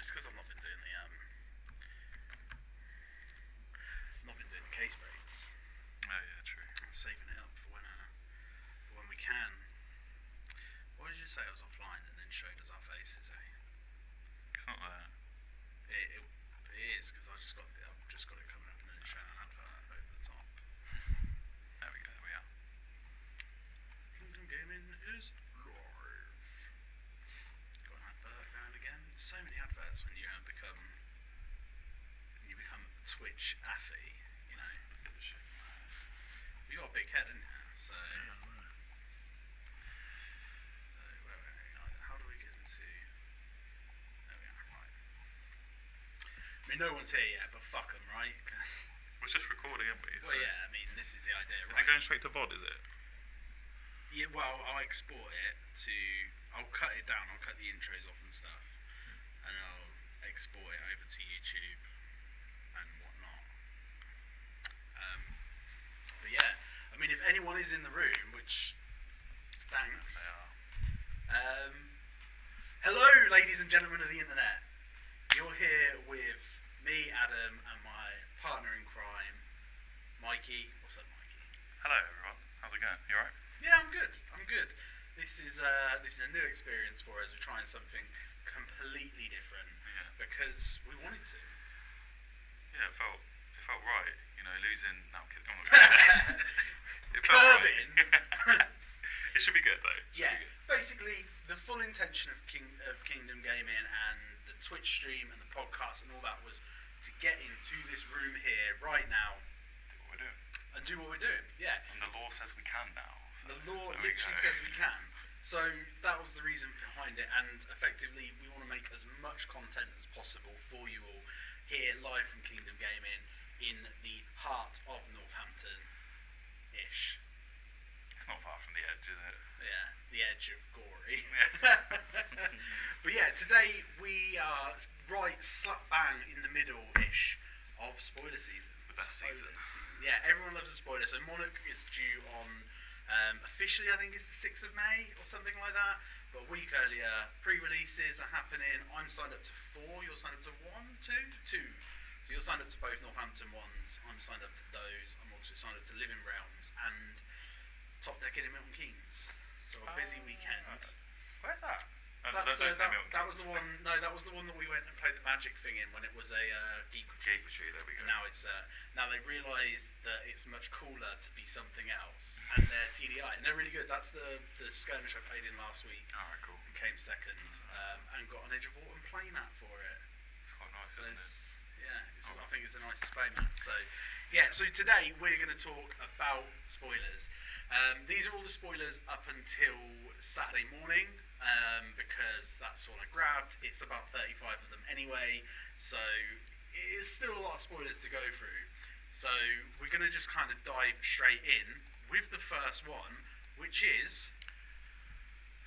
it's because I've not been doing the case breaks. Oh yeah, true. Saving it up for when we can. What did you say? I was offline and then showed us our faces, eh? It's not there. It is because I've just got it coming up and then showing an advert over the top. There we go. There we are. Kingdom Gaming is live. Got an advert going again. So many adverts when you become Twitch athy, you know. Get the shit. You got a big head, didn't you? So. Yeah, I know. How do we get into? There we are. Right. I mean, no one's here yet, but fuck them, right? We're just recording, aren't we? Well, yeah. I mean, this is the idea, Is right? it going straight to VOD? Is it? Yeah. Well, I'll export it to. I'll cut it down. I'll cut the intros off and stuff, and I'll export it over to YouTube and whatnot. But yeah, I mean, if anyone is in the room, which thanks. They are. Hello, ladies and gentlemen of the internet. You're here with me, Adam, and my partner in crime, Mikey. What's up, Mikey? Hello, everyone. How's it going? You alright? Yeah, I'm good. This is a new experience for us. We're trying something completely different because we wanted to. Yeah, it felt right. You know, losing. No, I'm kidding. I'm not kidding. It felt Curbing. right. It should be good though. Basically, the full intention of Kingdom Gaming and the Twitch stream and the podcast and all that was to get into this room here right now. Do what we're doing. And do what we're doing. Yeah. And the law says we can now. The law literally says we can. So that was the reason behind it, and effectively we want to make as much content as possible for you all here live from Kingdom Gaming in the heart of Northampton-ish. It's not far from the edge, is it? Yeah, the edge of gory. Yeah. But yeah, today we are right slap bang in the middle-ish of spoiler season. The best season. Yeah, everyone loves a spoiler. So Monarch is due on, officially I think it's the 6th of May or something like that. But a week earlier, pre-releases are happening. I'm signed up to 4, you're signed up to 1, 2? 2. So you're signed up to both Northampton ones, I'm signed up to those. I'm also signed up to Living Realms and Top Decking in Milton Keynes. So a busy weekend. Where's that? That was the one. No, that was the one that we went and played the Magic thing in when it was a geek retreat. There we go. And now it's now they realised that it's much cooler to be something else, and they're TDI and they're really good. That's the skirmish I played in last week. Alright, cool. And came second, and got an Edge of Autumn playmat for it. It's quite nice, So isn't it? I think it's the nicest playmat. So yeah, so today we're going to talk about spoilers. These are all the spoilers up until Saturday morning. Because that's all I grabbed. It's about 35 of them anyway, so it's still a lot of spoilers to go through. So we're going to just kind of dive straight in with the first one, which is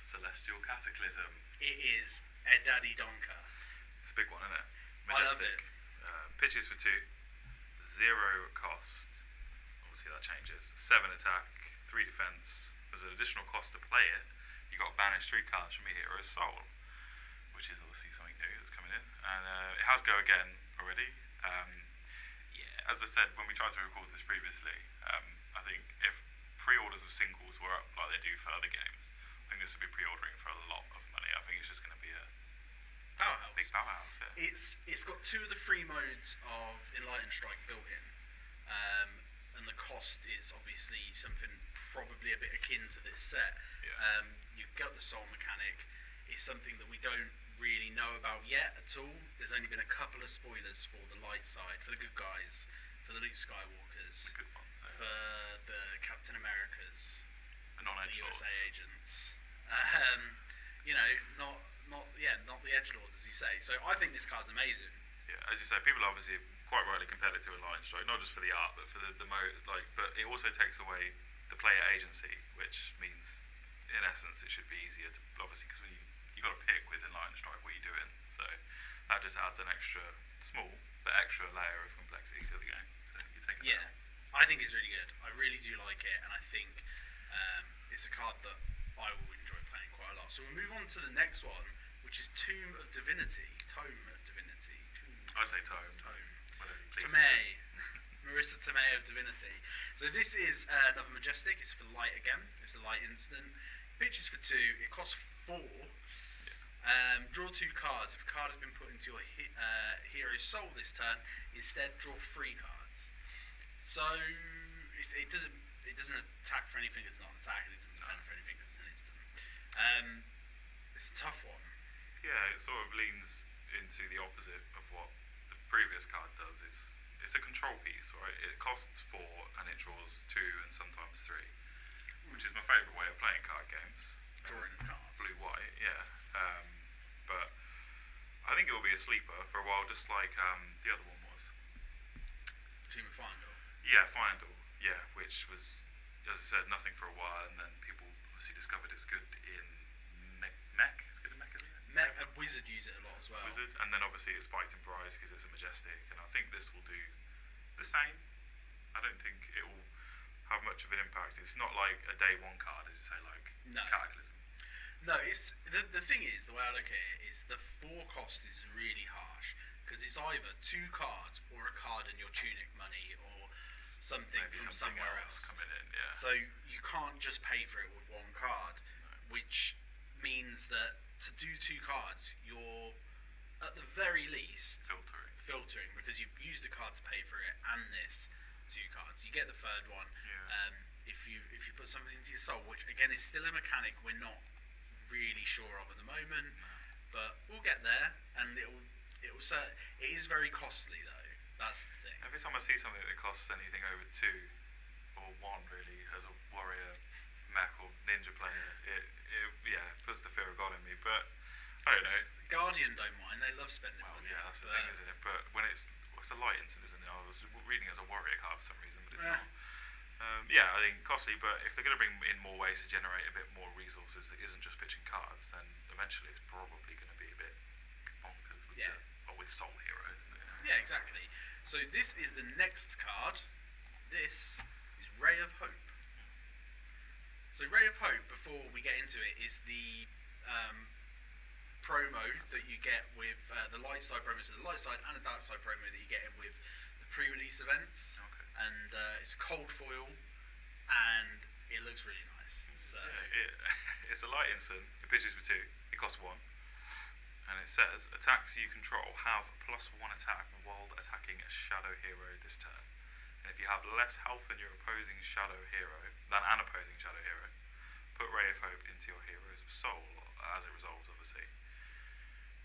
Celestial Cataclysm. It is a Daddy Donker. It's a big one, isn't it? I love Majestic. it. Pitches for 2, 0 cost. Obviously that changes. 7 attack, 3 defense. There's an additional cost to play it. You got banished 3 cards from your hero's soul, which is obviously something new that's coming in, and it has go again already. Yeah, as I said when we tried to record this previously, I think if pre-orders of singles were up like they do for other games, I think this would be pre-ordering for a lot of money. I think it's just going to be a Powerhouse. big powerhouse. Yeah. It's got 2 of the 3 modes of Enlightened Strike built in, and the cost is obviously something probably a bit akin to this set. Yeah. You've got the soul mechanic. It's something that we don't really know about yet at all. There's only been a couple of spoilers for the light side, for the good guys, for the Luke Skywalkers, The good ones. Yeah. for the Captain Americas, The non-edge the lords. USA agents. You know, not the edgelords as you say. So I think this card's amazing. Yeah, as you say, people obviously quite rightly compared it to Enlightened Strike, not just for the art, but for the mode. But it also takes away the player agency, which means, in essence, it should be easier to obviously because you got to pick with Enlightened Strike what you're doing. So that just adds an extra small but extra layer of complexity to the game. So you take it. Yeah, I think it's really good. I really do like it, and I think it's a card that I will enjoy playing quite a lot. So we'll move on to the next one, which is Tomb of Divinity. Divinity. Tome of Divinity. I say tome. Whatever you please. Tomei. Marissa Tomei of Divinity. So this is another Majestic. It's for light again. It's a light instant. Pitches for 2. It costs 4. Draw 2 cards. If a card has been put into your hero's soul this turn, instead draw 3 cards. So it doesn't attack for anything. It's not an attack. And it doesn't defend for anything. It's an instant. It's a tough one. Yeah, it sort of leans into the opposite of what the previous card does. It's a control piece, right? It costs 4 and it draws 2 and sometimes 3, which is my favourite way of playing card games. Drawing cards. Blue-white, yeah. But I think it will be a sleeper for a while, just like the other one was. Team of Final. Yeah, Final. Yeah, which was, as I said, nothing for a while, and then people obviously discovered it's good in mech. It's good in mech, isn't it? Mech, a wizard use it a lot as well. Wizard, and then obviously it spiked in price because it's a Majestic, and I think this will do the same. I don't think it will have much of an impact. It's not like a day 1 card, as you say, like Cataclysm. No, it's the thing is, the way I look at it is the 4 cost is really harsh because it's either 2 cards or a card in your tunic money or something Maybe from something somewhere else else. coming in, yeah. So you can't just pay for it with 1 card, which means that to do 2 cards, you're at the very least filtering because you've used a card to pay for it and this 2 cards. You get the 3rd one. Yeah. If you put something into your soul, which again is still a mechanic we're not really sure of at the moment, but we'll get there, and it is very costly though. That's the thing. Every time I see something that costs anything over 2 or 1 really as a warrior, mech or ninja player, it puts the fear of God in me. But I don't know. Guardian don't mind; they love spending money. Yeah, that's the thing, isn't it? But when it's a light instant, isn't it? I was reading it as a warrior card for some reason, but it's not. I think costly, but if they're going to bring in more ways to generate a bit more resources that isn't just pitching cards, then eventually it's probably going to be a bit bonkers with Soul Hero, isn't it? Yeah, exactly. So this is the next card. This is Ray of Hope. So Ray of Hope, before we get into it, is the promo that you get with the light side promo. So the light side and the dark side promo that you get in with the pre-release events. Okay. And it's a cold foil, and it looks really nice. So it's a light instant. It pitches for 2. It costs 1, and it says attacks you control have +1 attack while attacking a shadow hero this turn. And if you have less health than your opposing shadow hero, put Ray of Hope into your hero's soul as it resolves, obviously.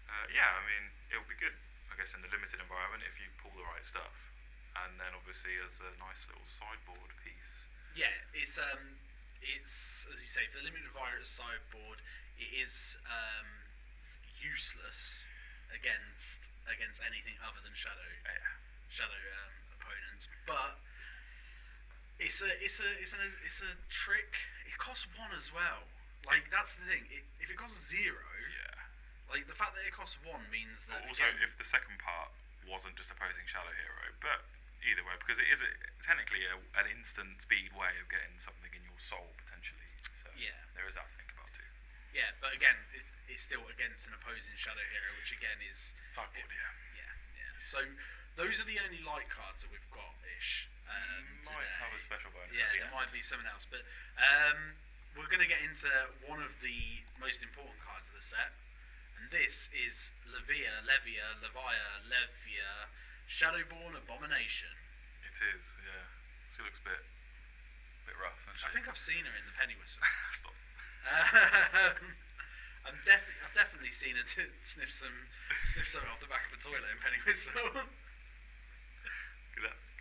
I mean, it'll be good, I guess, in the limited environment if you pull the right stuff. And then obviously as a nice little sideboard piece. Yeah, it's as you say, for the limited virus sideboard, it is useless against anything other than shadow opponents. But it's a trick. It costs 1 as well. Like that's the thing. If it costs 0, like the fact that it costs 1 means that. Also, if the second part wasn't just opposing shadow hero, but either way, because it is technically an instant speed way of getting something in your soul potentially. So there is that to think about too. Yeah, but again, it's still against an opposing shadow hero, which again is sideboard. Yeah. So those are the only light cards that we've got ish. Might have a special bonus. Yeah, it might be something else, but we're going to get into one of the most important cards of the set, and this is Levia, Shadowborn Abomination. It is, yeah. She looks a bit rough, doesn't she? I think I've seen her in the Penny Whistle. Stop. I've definitely seen her sniff something off the back of a toilet in Penny Whistle.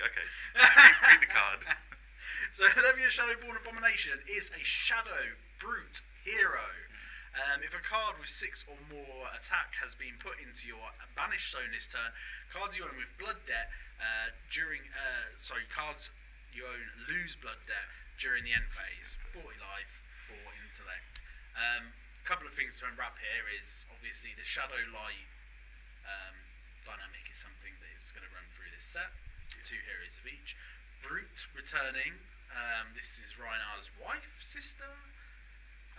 Okay. Read the card. So Levia Shadowborn Abomination is a shadow brute hero. If a card with 6 or more attack has been put into your banished zone this turn, cards you own with blood debt cards you own lose blood debt during the end phase. 40 life, 4 intellect. A couple of things to unwrap here is obviously the shadow light dynamic is something that is going to run through this set. 2 heroes of each. Brute returning. This is Reinhar's wife, sister.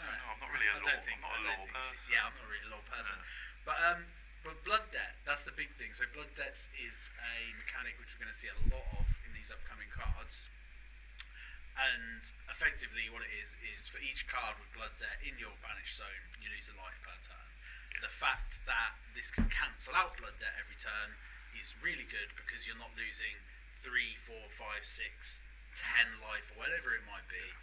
I'm not really a lore person. Yeah, I'm not really a lore person. But That's the big thing. So blood debts is a mechanic which we're going to see a lot of in these upcoming cards. And effectively what it is for each card with blood debt in your banished zone, you lose a life per turn. The fact that this can cancel out blood debt every turn is really good because you're not losing 3, 4, 5, 6, 10 life or whatever it might be,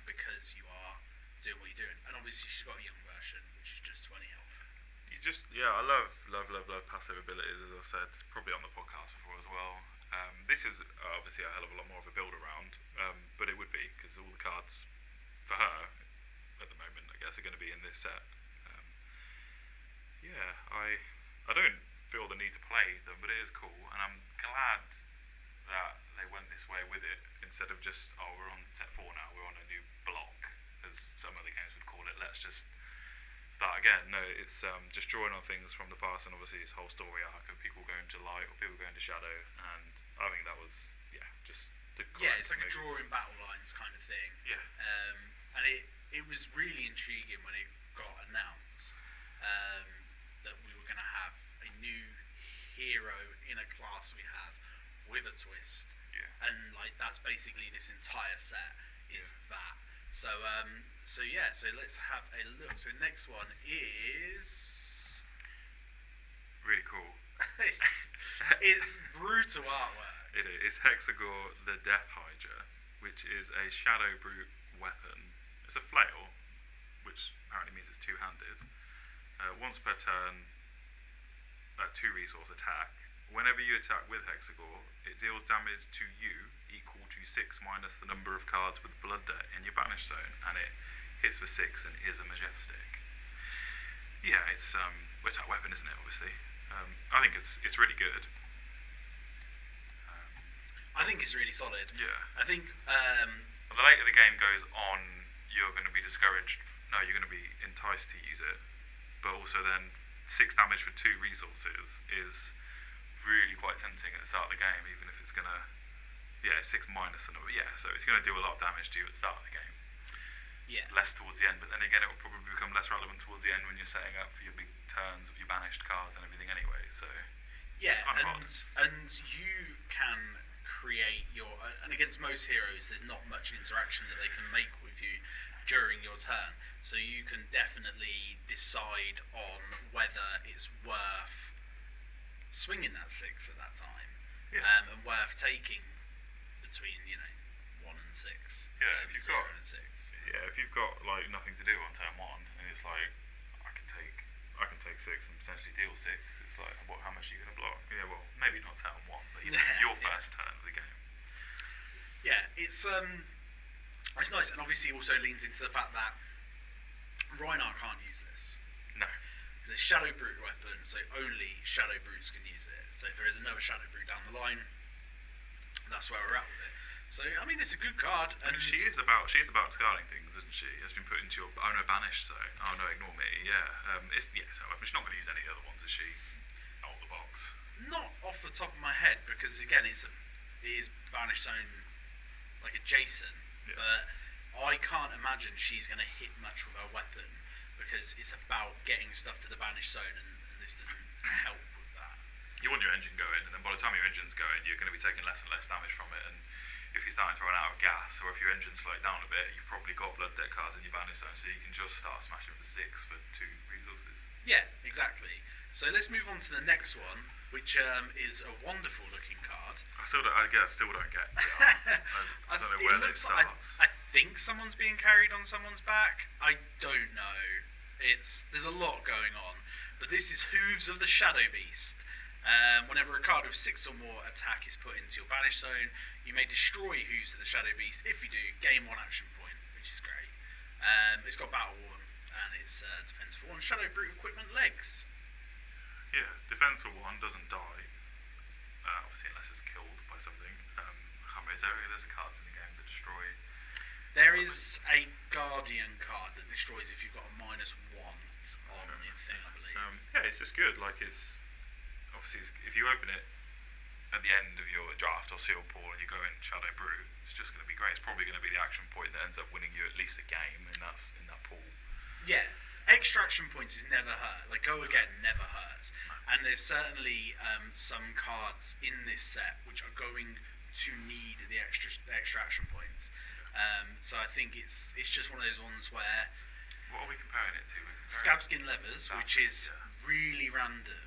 because you are doing what you're doing. And obviously she's got a young version which is just 20 health. I love passive abilities, as I said, probably on the podcast before as well. This is obviously a hell of a lot more of a build around, but it would be because all the cards for her at the moment, I guess, are going to be in this set. I don't feel the need to play them, but it is cool, and I'm glad that they went this way with it instead of just, we're on set 4 now, we're on a new block, as some other games would call it, let's just start again. No, it's just drawing on things from the past, and obviously this whole story arc of people going to light or people going to shadow, and I think that was just the correct it's like move. a drawing battle lines kind of thing. And it was really intriguing when it got announced that we were going to have a new hero in a class we have with a twist, and like that's basically this entire set is that. So let's have a look. So next one is really cool. it's brutal artwork. It is. It's Hexagon the Death Hydra, which is a Shadow Brute weapon. It's a flail, which apparently means it's two-handed. Once per turn, 2 resource attack. Whenever you attack with Hexagon, it deals damage to you equal to 6 minus the number of cards with blood debt in your banished zone, and it hits for 6 and is a majestic. Yeah, it's that weapon, isn't it? Obviously, I think it's really good. I think it's really solid. Yeah. I think the later the game goes on, you're going to be discouraged. No, you're going to be enticed to use it, but also then 6 damage for 2 resources is really quite tempting at the start of the game, even if it's going to 6 minus the number. So it's going to do a lot of damage to you at the start of the game. Less towards the end, but then again it will probably become less relevant towards the end when you're setting up for your big turns of your banished cards and everything anyway. So and you can create your and against most heroes there's not much interaction that they can make with you during your turn, so you can definitely decide on whether it's worth swinging that 6 at that time, and worth taking between 1 and 6. If you've 0 got and 6. if you've got like nothing to do on turn 1, and it's like I can take 6 and potentially deal 6. It's like, how much are you going to block? Well, maybe not turn 1, but your first turn of the game. It's nice, and obviously also leans into the fact that Reinhardt can't use this. No. It's a Shadow Brute weapon, so only Shadow Brutes can use it. So if there is another Shadow Brute down the line, that's where we're at with it. So I mean, it's a good card, and she's about discarding things, isn't she? It's been put into your banished zone. Oh no, ignore me. It's she's not going to use any other ones, is she? Out of the box. Not off the top of my head, because again, it is banished zone like adjacent, but I can't imagine she's going to hit much with her weapon, because it's about getting stuff to the banished zone, and this doesn't help with that. You want your engine going, and then by the time your engine's going, you're going to be taking less and less damage from it, and if you're starting to run out of gas, or if your engine's slowed down a bit, you've probably got blood debt cards in your banished zone, so you can just start smashing for 6 for 2 resources. Yeah, exactly. So let's move on to the next one, which is a wonderful looking card. I still don't get. I don't know where it starts. I think someone's being carried on someone's back. I don't know. There's a lot going on, but this is Hooves of the Shadow Beast. Whenever a card with 6 or more attack is put into your banished zone, you may destroy Hooves of the Shadow Beast. If you do, gain 1 action point, which is great. It's got Battle Worn, and it's defense for 1. Shadow Brute equipment legs. Defense for 1 doesn't die. Obviously, unless it's killed by something. I can't remember. There's cards in the game that destroy. There is a Guardian card that destroys if you've got a -1 on your thing, I believe. It's just good. Like, it's obviously if you open it at the end of your draft or seal pool and you go in Shadow Brute, it's just going to be great. It's probably going to be the action point that ends up winning you at least a game in that pool. Yeah, extraction points is never hurt. Like, go again never hurts. And there's certainly some cards in this set which are going to need the extraction points. So I think it's just one of those ones where... What are we comparing it to? Scabskin Levers, which is really random.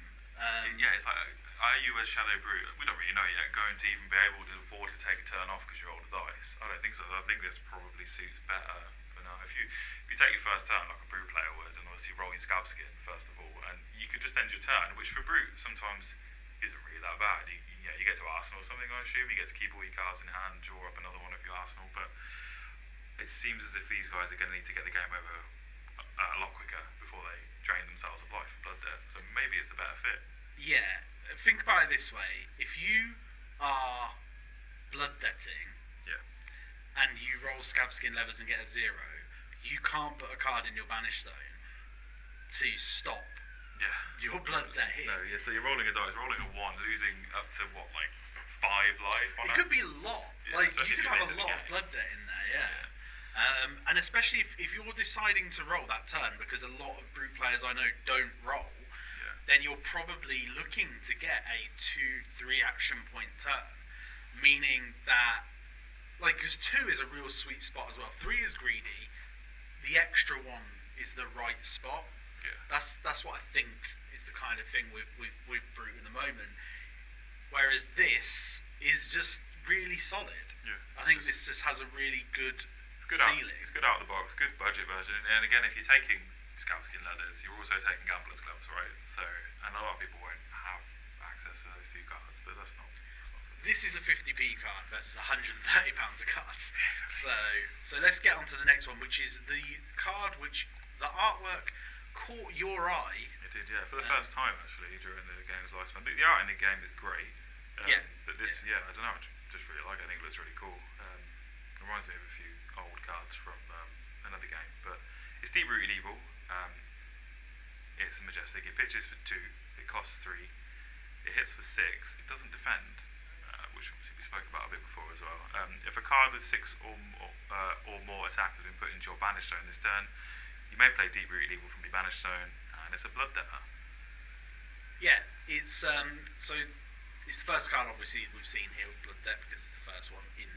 It's like, are you as Shadow Brute? We don't really know yet. Going to even be able to afford to take a turn off because you roll the dice? I don't think so. I think this probably suits better for now. If you take your first turn like a Brute player would, and obviously roll your Scabskin first of all, and you could just end your turn, which for Brute sometimes isn't really that bad. You get to Arsenal or something, I assume. You get to keep all your cards in hand, draw up another one of your Arsenal, but it seems as if these guys are going to need to get the game over a lot quicker before they drain themselves of life and blood debt. So maybe it's a better fit. Yeah, think about it this way: if you are blood debting, and you roll Scabskin Levers and get a 0, you can't put a card in your banish zone to stop your blood debt hit. No, so you're rolling a dice, rolling a 1, losing up to what, like 5 life. It could be a lot. Like you could have a lot of blood debt in there. And especially if you're deciding to roll that turn, because a lot of Brute players I know don't roll, then you're probably looking to get a 2-3 action point turn, meaning that, like, because 2 is a real sweet spot as well. 3 is greedy. The extra 1 is the right spot. That's what I think is the kind of thing with Brute at the moment. Whereas this is just really solid. I think this just has a really good ceiling. It's good out of the box, good budget version. And again, if you're taking Scabskin Leathers, you're also taking Gambler's Gloves, right? So, and a lot of people won't have access to those 2 cards, but that's not this is a 50p card versus £130 a card. So let's get on to the next one, which is the card which the artwork caught your eye. It did, for the first time actually during the game's lifespan. The art in the game is great. But this, I don't know, I just really like it. I think it looks really cool. Reminds me of a few old cards from another game, but it's Deep Rooted Evil. It's a Majestic. It pitches for 2. It costs 3. It hits for 6. It doesn't defend, which obviously we spoke about a bit before as well. If a card with 6 or more attack has been put into your banished zone this turn, you may play Deep Rooted Evil from your banished zone, and it's a blood debtor. Yeah, it's so it's the first card obviously we've seen here with blood debt because it's the first one in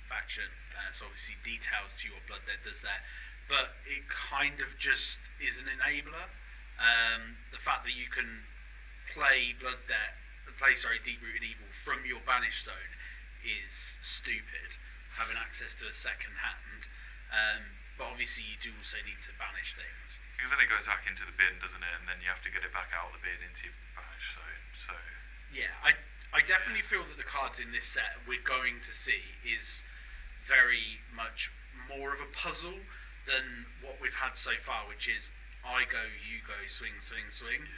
faction. So obviously details to your blood debt does that, but it kind of just is an enabler. The fact that you can play Deep Rooted Evil from your banished zone is stupid. Having access to a second hand, but obviously you do also need to banish things. Because then it goes back into the bin, doesn't it? And then you have to get it back out of the bin into your banished zone. So yeah, I definitely feel that the cards in this set we're going to see is very much more of a puzzle than what we've had so far, which is I go, you go, swing, swing, swing.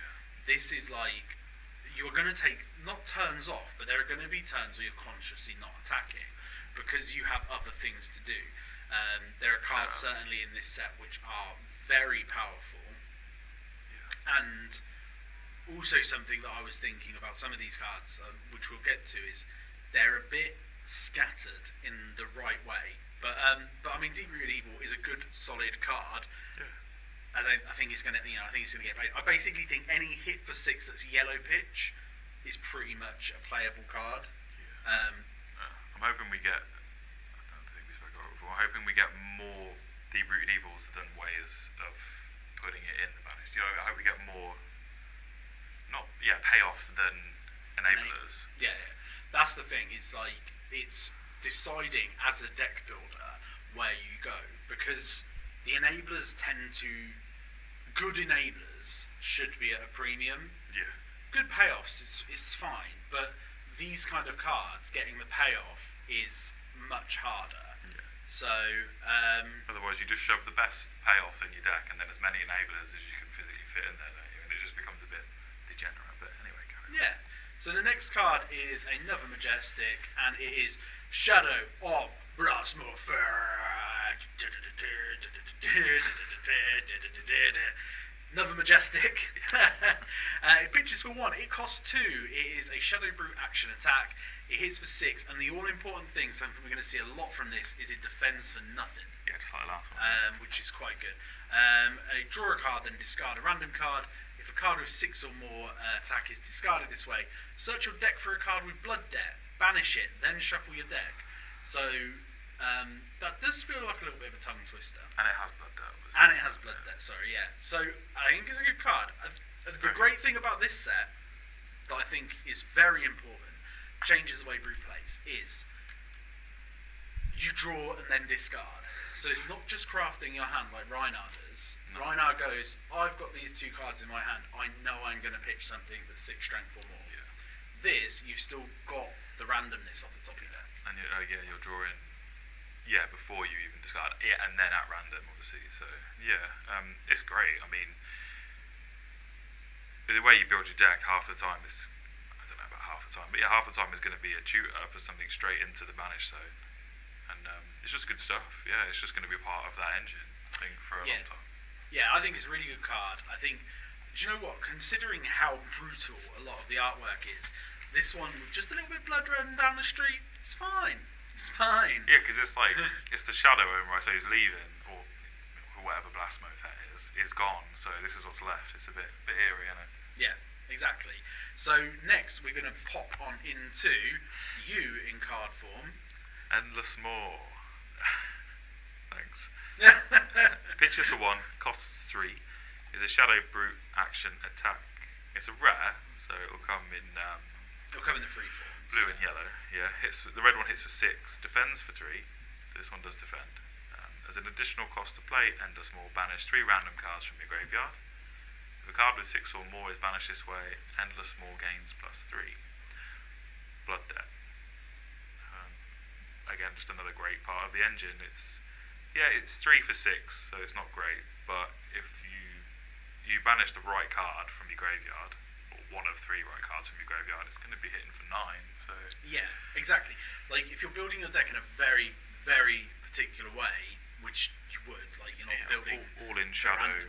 This is like you're going to take not turns off, but there are going to be turns where you're consciously not attacking because you have other things to do. There are cards certainly in this set which are very powerful, and also something that I was thinking about some of these cards, which we'll get to, is they're a bit scattered in the right way. But I mean, Deep Rooted Evil is a good, solid card. I think it's gonna, I think it's gonna get played. I basically think any hit for 6 that's yellow pitch is pretty much a playable card. I'm hoping we get. I don't think we spoke about it before. I'm hoping we get more Deep Rooted Evils than ways of putting it in the banished. I hope we get more. Payoffs than enablers. Yeah, that's the thing. It's like it's deciding as a deck builder where you go, because the enablers tend to. Good enablers should be at a premium. Good payoffs is fine, but these kind of cards, getting the payoff is much harder. So otherwise you just shove the best payoffs in your deck and then as many enablers as you can physically fit in there, don't you? And it just becomes a bit degenerate. But anyway, carry on. So the next card is another Majestic, and it is Shadow of Brasmorfer. Another Majestic. It pitches for 1. It costs 2. It is a Shadow Brute action attack. It hits for 6. And the all-important thing, something we're going to see a lot from this, is it defends for nothing. just like the last one. Which is quite good. Draw a card, then discard a random card. If a card with 6 or more attack is discarded this way, search your deck for a card with blood debt, banish it, then shuffle your deck. So that does feel like a little bit of a tongue twister. And it has blood debt. And it has blood debt, sorry, yeah. So I think it's a good card. The great thing about this set that I think is very important, changes the way Brute plays, is you draw and then discard. So it's not just crafting your hand like Reinhard does. No. Reinhard goes, I've got these 2 cards in my hand, I know I'm going to pitch something that's 6 strength or more. Yeah. This, you've still got the randomness off the top of your deck. And you're drawing, before you even discard, and then at random, obviously. So, it's great. I mean, the way you build your deck, half the time is, I don't know about half the time, but half the time is going to be a tutor for something straight into the banish zone. And it's just good stuff. Yeah, it's just going to be part of that engine, I think, for a long time. Yeah, I think it's a really good card. I think, do you know what? Considering how brutal a lot of the artwork is, this one with just a little bit of blood running down the street, it's fine. It's fine. Yeah, because it's like, it's the Shadow Owner, I say, he's leaving, or whatever Blastmo that is gone, so this is what's left. It's a bit eerie, isn't it? Yeah, exactly. So next we're going to pop on into you in card form. Endless More. Thanks. Pitches for 1, costs 3. Is a Shadow Brute action attack. It's a rare, so it'll come in. It'll come in the free forms. Blue and yellow. Yeah, the red one hits for 6, defends for 3. So this one does defend. As an additional cost to play, Endless More, banish 3 random cards from your graveyard. If a card with 6 or more is banished this way, Endless More gains +3. Blood Debt. Again, just another great part of the engine. It's 3 for 6, so it's not great. But if you banish the right card from your graveyard, or one of 3 right cards from your graveyard, it's going to be hitting for 9. So yeah, exactly. Like if you're building your deck in a very, very particular way, which you would, like you're not building all in Shadow,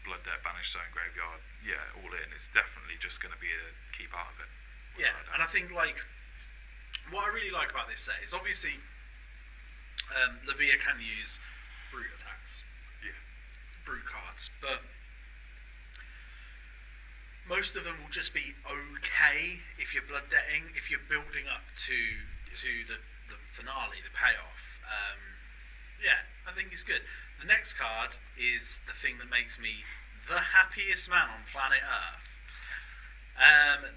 Blood Debt, Banish Zone, Graveyard. Yeah, all in. It's definitely just going to be a key part of it. Yeah, and I think like what I really like about this set is obviously Lavia can use brute attacks, brute cards, but most of them will just be okay if you're blood debting, if you're building up to the finale, the payoff. I think it's good. The next card is the thing that makes me the happiest man on planet Earth.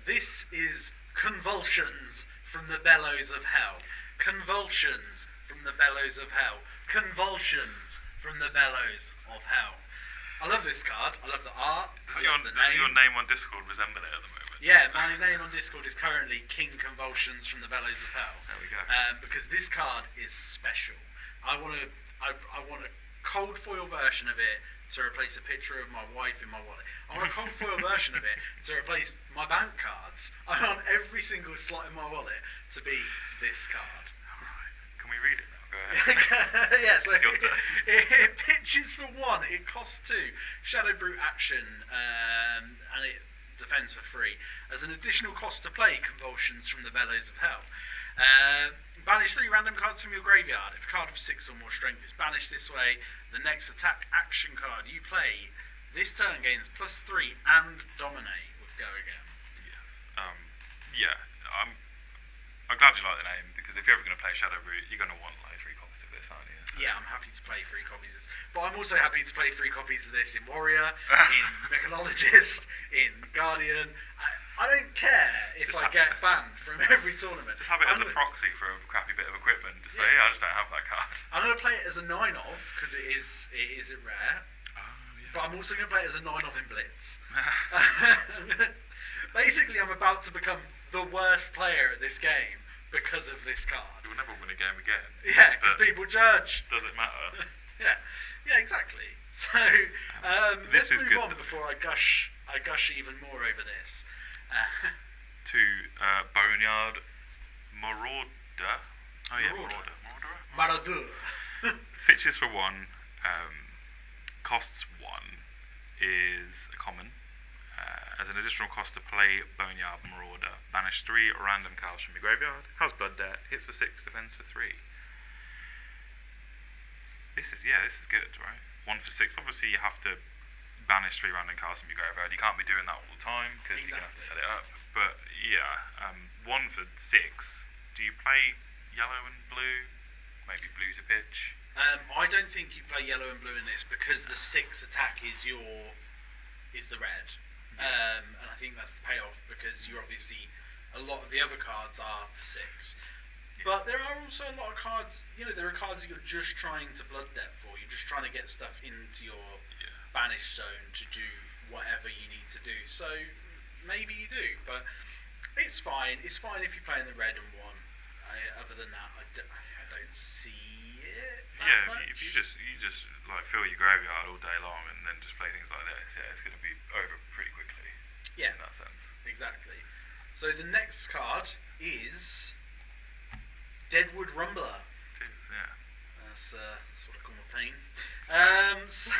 This is Convulsions from the Bellows of Hell. Convulsions from the Bellows of Hell. Convulsions from the Bellows of Hell. I love this card. I love the art. Does your name on Discord resemble it at the moment? Yeah, my name on Discord is currently King Convulsions from the Bellows of Hell. There we go. Because this card is special. I want a cold foil version of it to replace a picture of my wife in my wallet. I want a cold foil version of it to replace my bank cards. I want every single slot in my wallet to be this card. Alright. Can we read it now? Go ahead. Yeah, so it pitches for 1, it costs 2. Shadow Brute action, and it defends for 3. As an additional cost to play, Convulsions from the Bellows of Hell. Banish 3 random cards from your graveyard. If a card of 6 or more strength is banished this way, the next attack action card you play this turn gains +3 and dominate with Go Again. Yes. I'm glad you like the name, because if you're ever going to play Shadow Brute, you're going to want like 3 copies of this, aren't you? So. Yeah, I'm happy to play 3 copies of this. But I'm also happy to play 3 copies of this in Warrior, in Mechanologist, in Guardian. I don't care if I get banned from every tournament. Just have it as a proxy for a crappy bit of equipment. Just say, I just don't have that card. I'm going to play it as a 9-of, because it is a rare. Oh, yeah. But I'm also going to play it as a 9-of in Blitz. Basically, I'm about to become the worst player at this game because of this card. You'll never win a game again. Yeah, because people judge. Does it matter? Yeah, exactly. So let's move on before I gush even more over this. To Boneyard Marauder. Oh yeah, Marauder. Pitches for 1, costs 1, is a common. As an additional cost to play Boneyard Marauder, banish 3 random cards from your graveyard, has blood debt, hits for 6, defends for 3. This is good, right? 1 for 6. Obviously, you have to banish 3 random cards from your graveyard. You can't be doing that all the time because you're gonna have to set it up. But yeah, 1 for 6. Do you play yellow and blue? Maybe blue to pitch. I don't think you play yellow and blue in this because the 6 attack is the red, and I think that's the payoff because you're obviously a lot of the other cards are for 6, but there are also a lot of cards. There are cards that you're just trying to blood debt for. You're just trying to get stuff into your banish zone to do whatever you need to do. So maybe you do, but it's fine. It's fine if you're playing the red and 1. Other than that, I don't see it. Yeah, if you just like fill your graveyard all day long and then just play things like this, it's going to be over pretty quickly. Yeah, in that sense. Exactly. So the next card is Deadwood Rumbler. It is, yeah. That's what I call my pain. So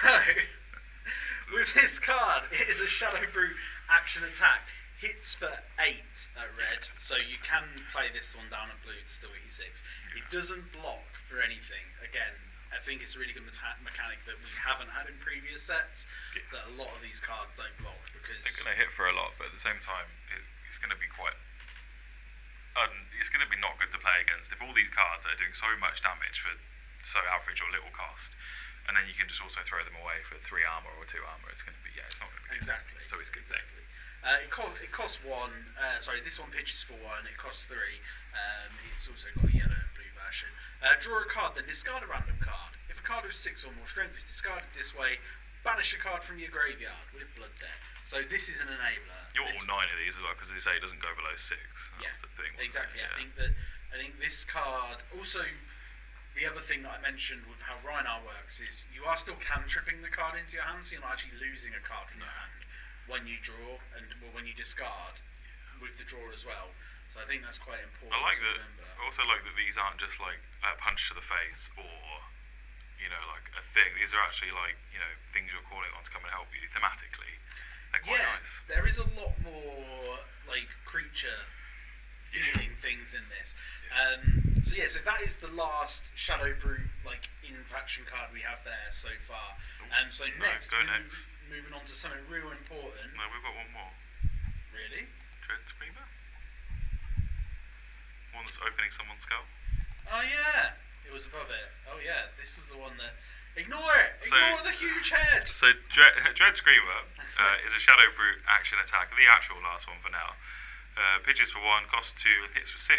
with this card, it is a Shadow Brute action attack. Hits for 8 at red, so you can play this one down at blue to still hit 6. It doesn't block for anything. Again, I think it's a really good mechanic that we haven't had in previous sets, that a lot of these cards don't block because... They're going to hit for a lot, but at the same time, it's going to be quite... it's going to be not good to play against. If all these cards are doing so much damage for so average or little cost, and then you can just also throw them away for 3 armor or 2 armor, it's going to be... it's not going to be good. Exactly. So it's good. Exactly. It costs 1. This one pitches for 1. It costs 3. It's also got a yellow and blue version. Draw a card, then discard a random card. If a card with 6 or more strength is discarded this way, banish a card from your graveyard with blood debt. So this is an enabler. You want all 9 of these as well, because they say it doesn't go below 6. That's the thing. Exactly. Yeah. I think this card also. The other thing that I mentioned with how Rhinar works is you are still cantripping the card into your hand, so you're not actually losing a card from your hand when you draw and when you discard with the draw as well. So I think that's quite important. I remember. also like that these aren't just like a punch to the face or like a thing. These are actually like things you're calling on to come and help you thematically. They're quite nice. There is a lot more like creature feeling things in this. So that is the last Shadow Brute in-faction card we have there so far. So next. Moving on to something real important. No, we've got one more. Really? Dread Screamer? One that's opening someone's skull? Oh yeah! It was above it. Oh yeah, this was the one that... Ignore it! Ignore the huge head! So Dread Screamer is a Shadow Brute action attack, the actual last one for now. Pitches for 1, costs 2, hits for 6,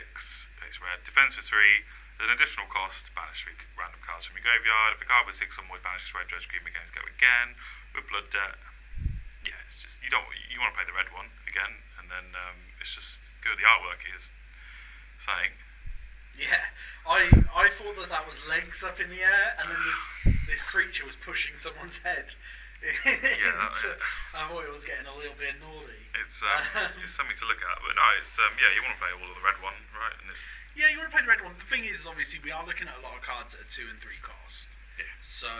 it's red, defends for 3, there's an additional cost, banish 3 random cards from your graveyard. If a card with 6 or more banishes red, Dread Screamer games go again. With blood debt, it's just you want to play the red one again, and then it's just good. The artwork is something. Yeah, I thought that was legs up in the air, and then this creature was pushing someone's head. I thought it was getting a little bit naughty. It's something to look at, but no, it's you want to play all of the red one, right? And it's you want to play the red one. The thing is obviously we are looking at a lot of cards at a 2 and 3 cost. Yeah. So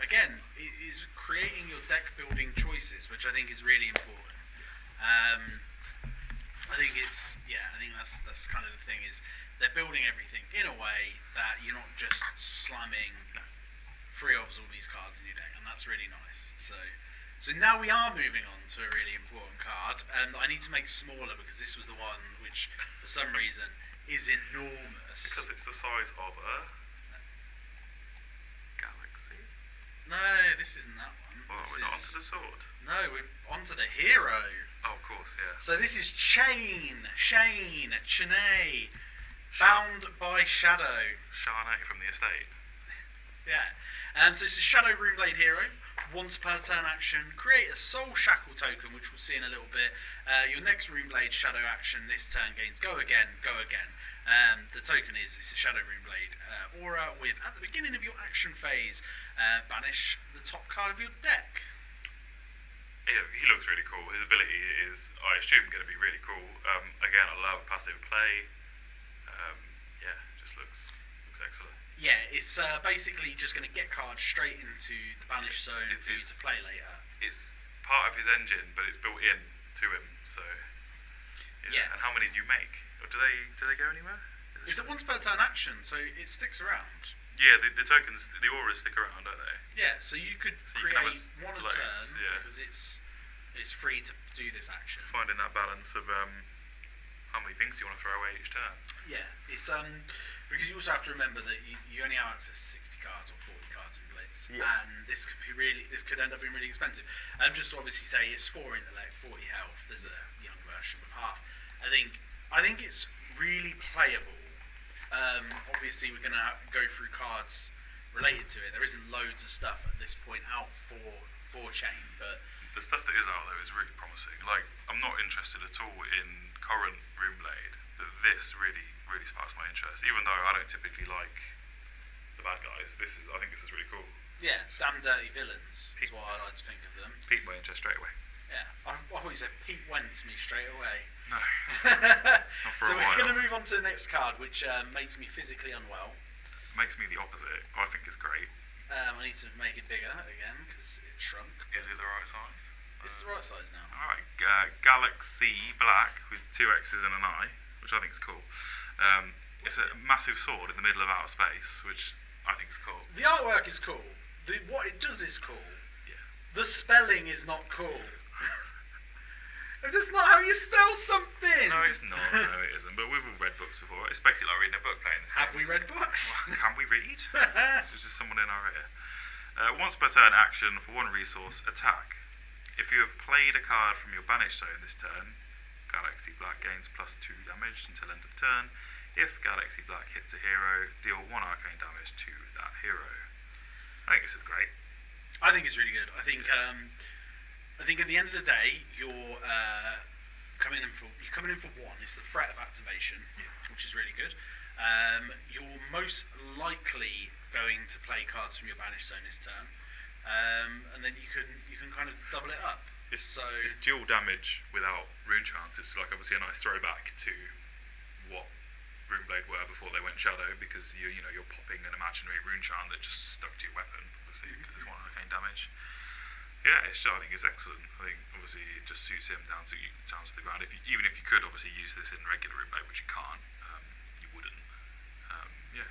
again, it is creating your deck building choices, which I think is really important. I think that's kind of the thing is they're building everything in a way that you're not just slamming free of all these cards in your deck, and that's really nice. So now we are moving on to a really important card, and I need to make smaller because this was the one which, for some reason, is enormous. Because it's the size of a galaxy. No, this isn't that one. Well, we're not onto the sword. No, we're onto the hero. Oh, of course, yeah. So this is Chane, bound by Shadow. Shanae from the estate. Yeah. So it's a Shadow Runeblade hero. Once per turn action, create a Soul Shackle token, which we'll see in a little bit. Your next Runeblade Shadow action this turn gains go again. The token it's a Shadow Runeblade aura with, at the beginning of your action phase, banish the top card of your deck. Yeah, he looks really cool. His ability is, I assume, going to be really cool. Again, I love passive play. Just looks excellent. Yeah, it's basically just going to get cards straight into the banish zone for you to play later. It's part of his engine, but it's built in to him. So yeah. And how many do you make? Or do they go anywhere? It's a once per turn action, so it sticks around. Yeah, the tokens, the auras stick around, don't they? Yeah, so you could So you create can have one a loads, turn yeah. because it's free to do this action. Finding that balance of how many things do you want to throw away each turn? Yeah, it's because you also have to remember that you only have access to 60 cards or 40 cards in Blitz, and this could end up being really expensive. Just to obviously say it's 4 intellect, 40 health. There's a young version with half. I think it's really playable. Obviously, we're gonna go through cards related to it. There isn't loads of stuff at this point out for Chain, but the stuff that is out there is really promising. Like, I'm not interested at all in current Runeblade, but this really sparks my interest. Even though I don't typically like the bad guys, I think this is really cool. Yeah, damn dirty villains is what I like to think of them. Piqued my interest straight away. Yeah, I always said Pete went to me straight away. No, not for So a we're while. going to move on to the next card, which makes me physically unwell. Makes me the opposite. I think it's great. I need to make it bigger again because it shrunk. Is it the right size? It's the right size now. Alright, Galaxy Black with 2 X's and an I, which I think is cool. It's a massive sword in the middle of outer space, which I think is cool. The artwork is cool. What it does is cool. Yeah. The spelling is not cool. That's not how you spell something! No, it's not. No, it isn't. But we've all read books before. It's basically like reading a book playing this game. Have we read books? Can we read? There's just someone in our ear. Once per turn action for 1 resource, attack. If you have played a card from your banished zone this turn, Galaxy Black gains +2 damage until end of turn. If Galaxy Black hits a hero, deal 1 arcane damage to that hero. I think this is great. I think it's really good. I think at the end of the day, you're coming in for 1. It's the threat of activation, which is really good. You're most likely going to play cards from your banished zone this turn, and then you can kind of double it up. It's dual damage without rune chants. It's like obviously a nice throwback to what Runeblade were before they went Shadow, because you're popping an imaginary rune chant that just stuck to your weapon, obviously, because it's 1 arcane damage. Yeah, I think it's excellent. I think obviously it just suits him down to the ground. Even if you could obviously use this in regular Runeblade, which you can't, you wouldn't.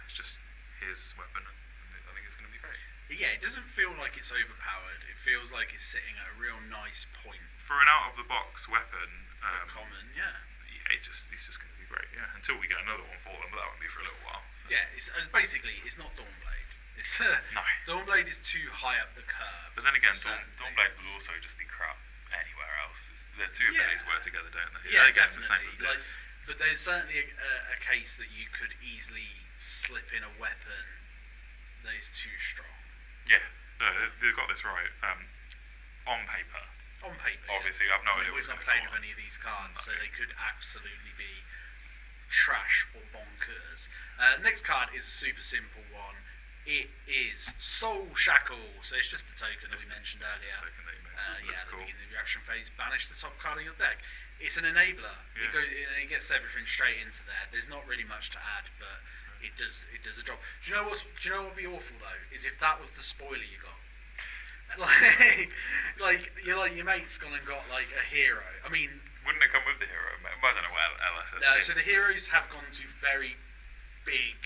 It's just his weapon. I think it's going to be great. Yeah, it doesn't feel like it's overpowered. It feels like it's sitting at a real nice point. For an out-of-the-box weapon, Common, yeah. It's just going to be great. Yeah, until we get another one for them, but that won't be for a little while. So. Yeah, it's basically it's not Dawnblade. It's No. Dawnblade is too high up the curve. But then again, for certain Dawnblade things. will also just be crap anywhere else. The two abilities work together, don't they? Yeah, again, definitely. the same with this. But there's certainly a case that you could easily slip in a weapon that is too strong. Yeah, no, they've got this right. On paper. On paper, obviously, I've no idea we've what's not going played on. with any of these cards, so they could absolutely be trash or bonkers. Next card is a super simple one. It is Soul Shackle, so it's just the token that we mentioned earlier. Token that you mentioned. At Looks the cool. beginning of your action phase, banish the top card of your deck. It's an enabler. Yeah. It gets everything straight into there. There's not really much to add, but it does a job. Do you know what would be awful though? Is if that was the spoiler you got. Like your mate's gone and got like a hero. I mean, Wouldn't it come with the hero? I don't know what LSS no. did. So the heroes have gone to very big.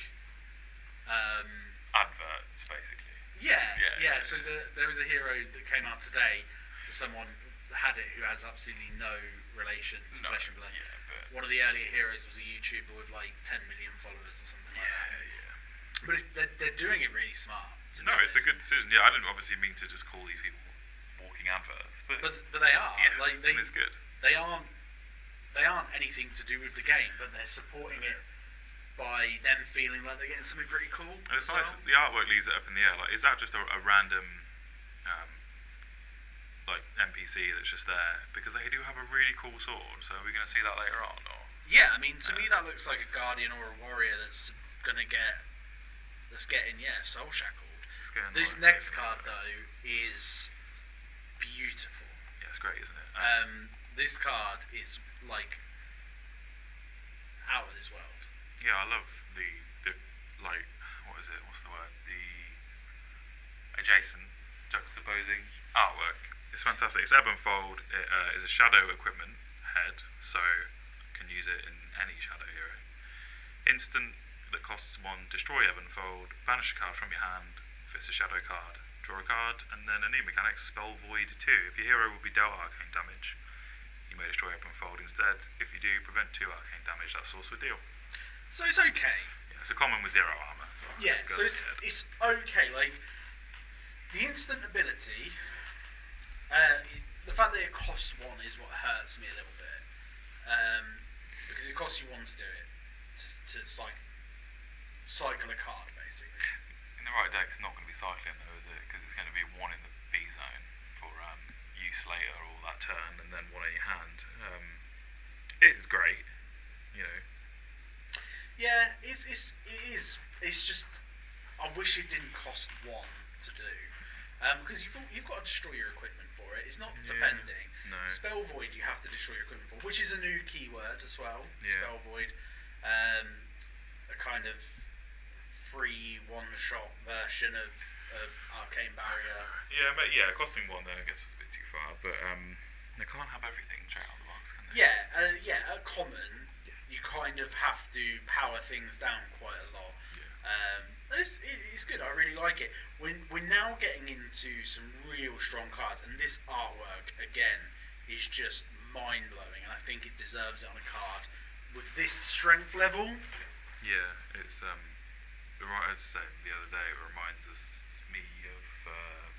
Adverts, basically. Yeah. So there was a hero that came out today. Someone had it who has absolutely no relation to Flesh and Blood. Yeah, but One of the earlier heroes was a YouTuber with like 10 million followers or something like that. yeah. But they're doing it really smart. No, it's a good decision. Yeah, I didn't obviously mean to just call these people walking adverts, but they are. yeah, Like and it's good. They aren't anything to do with the game, but they're supporting it by them feeling like they're getting something pretty cool. And it's nice. The artwork leaves it up in the air. Like, is that just a random, like NPC that's just there? Because they do have a really cool sword. So are we going to see that later on? Or Yeah, I mean, to me that looks like a guardian or a warrior that's getting soul shackled. This next card though is beautiful. Yeah, it's great, isn't it? This card is like out of this world. Yeah, I love the like, what is it? What's the word? The adjacent juxtaposing artwork. It's fantastic. It's ebb and fold. It is a shadow equipment head, so can use it in any shadow hero. Instant that costs 1, destroy ebb and fold, banish a card from your hand if it's a shadow card, draw a card, and then a new mechanic, Spell Void 2. If your hero will be dealt arcane damage, you may destroy ebb and fold instead. If you do, prevent 2 arcane damage. That's also a deal. So it's okay. Yeah, it's a common with 0 armor as well. Yeah, so it's okay. Like, the instant ability, the fact that it costs 1 is what hurts me a little bit. Because it costs you 1 to do it, to cycle a card, basically. In the right deck, it's not going to be cycling though, is it? Because it's going to be 1 in the B zone for use later or that turn, and then 1 in your hand. It is great, you know. Yeah, it is. It's just, I wish it didn't cost 1 to do, because you've got to destroy your equipment for it. It's not defending. No. Spell Void you have to destroy your equipment for, which is a new keyword as well. Yeah. Spell Void, a kind of free one-shot version of Arcane Barrier. Yeah, costing 1 then I guess was a bit too far, but they can't have everything straight out of the box, can they? At common, you kind of have to power things down quite a lot. Yeah. It's good. I really like it. We're now getting into some real strong cards, and this artwork again is just mind blowing, and I think it deserves it on a card with this strength level. Yeah, it's as I said the other day, it reminds me of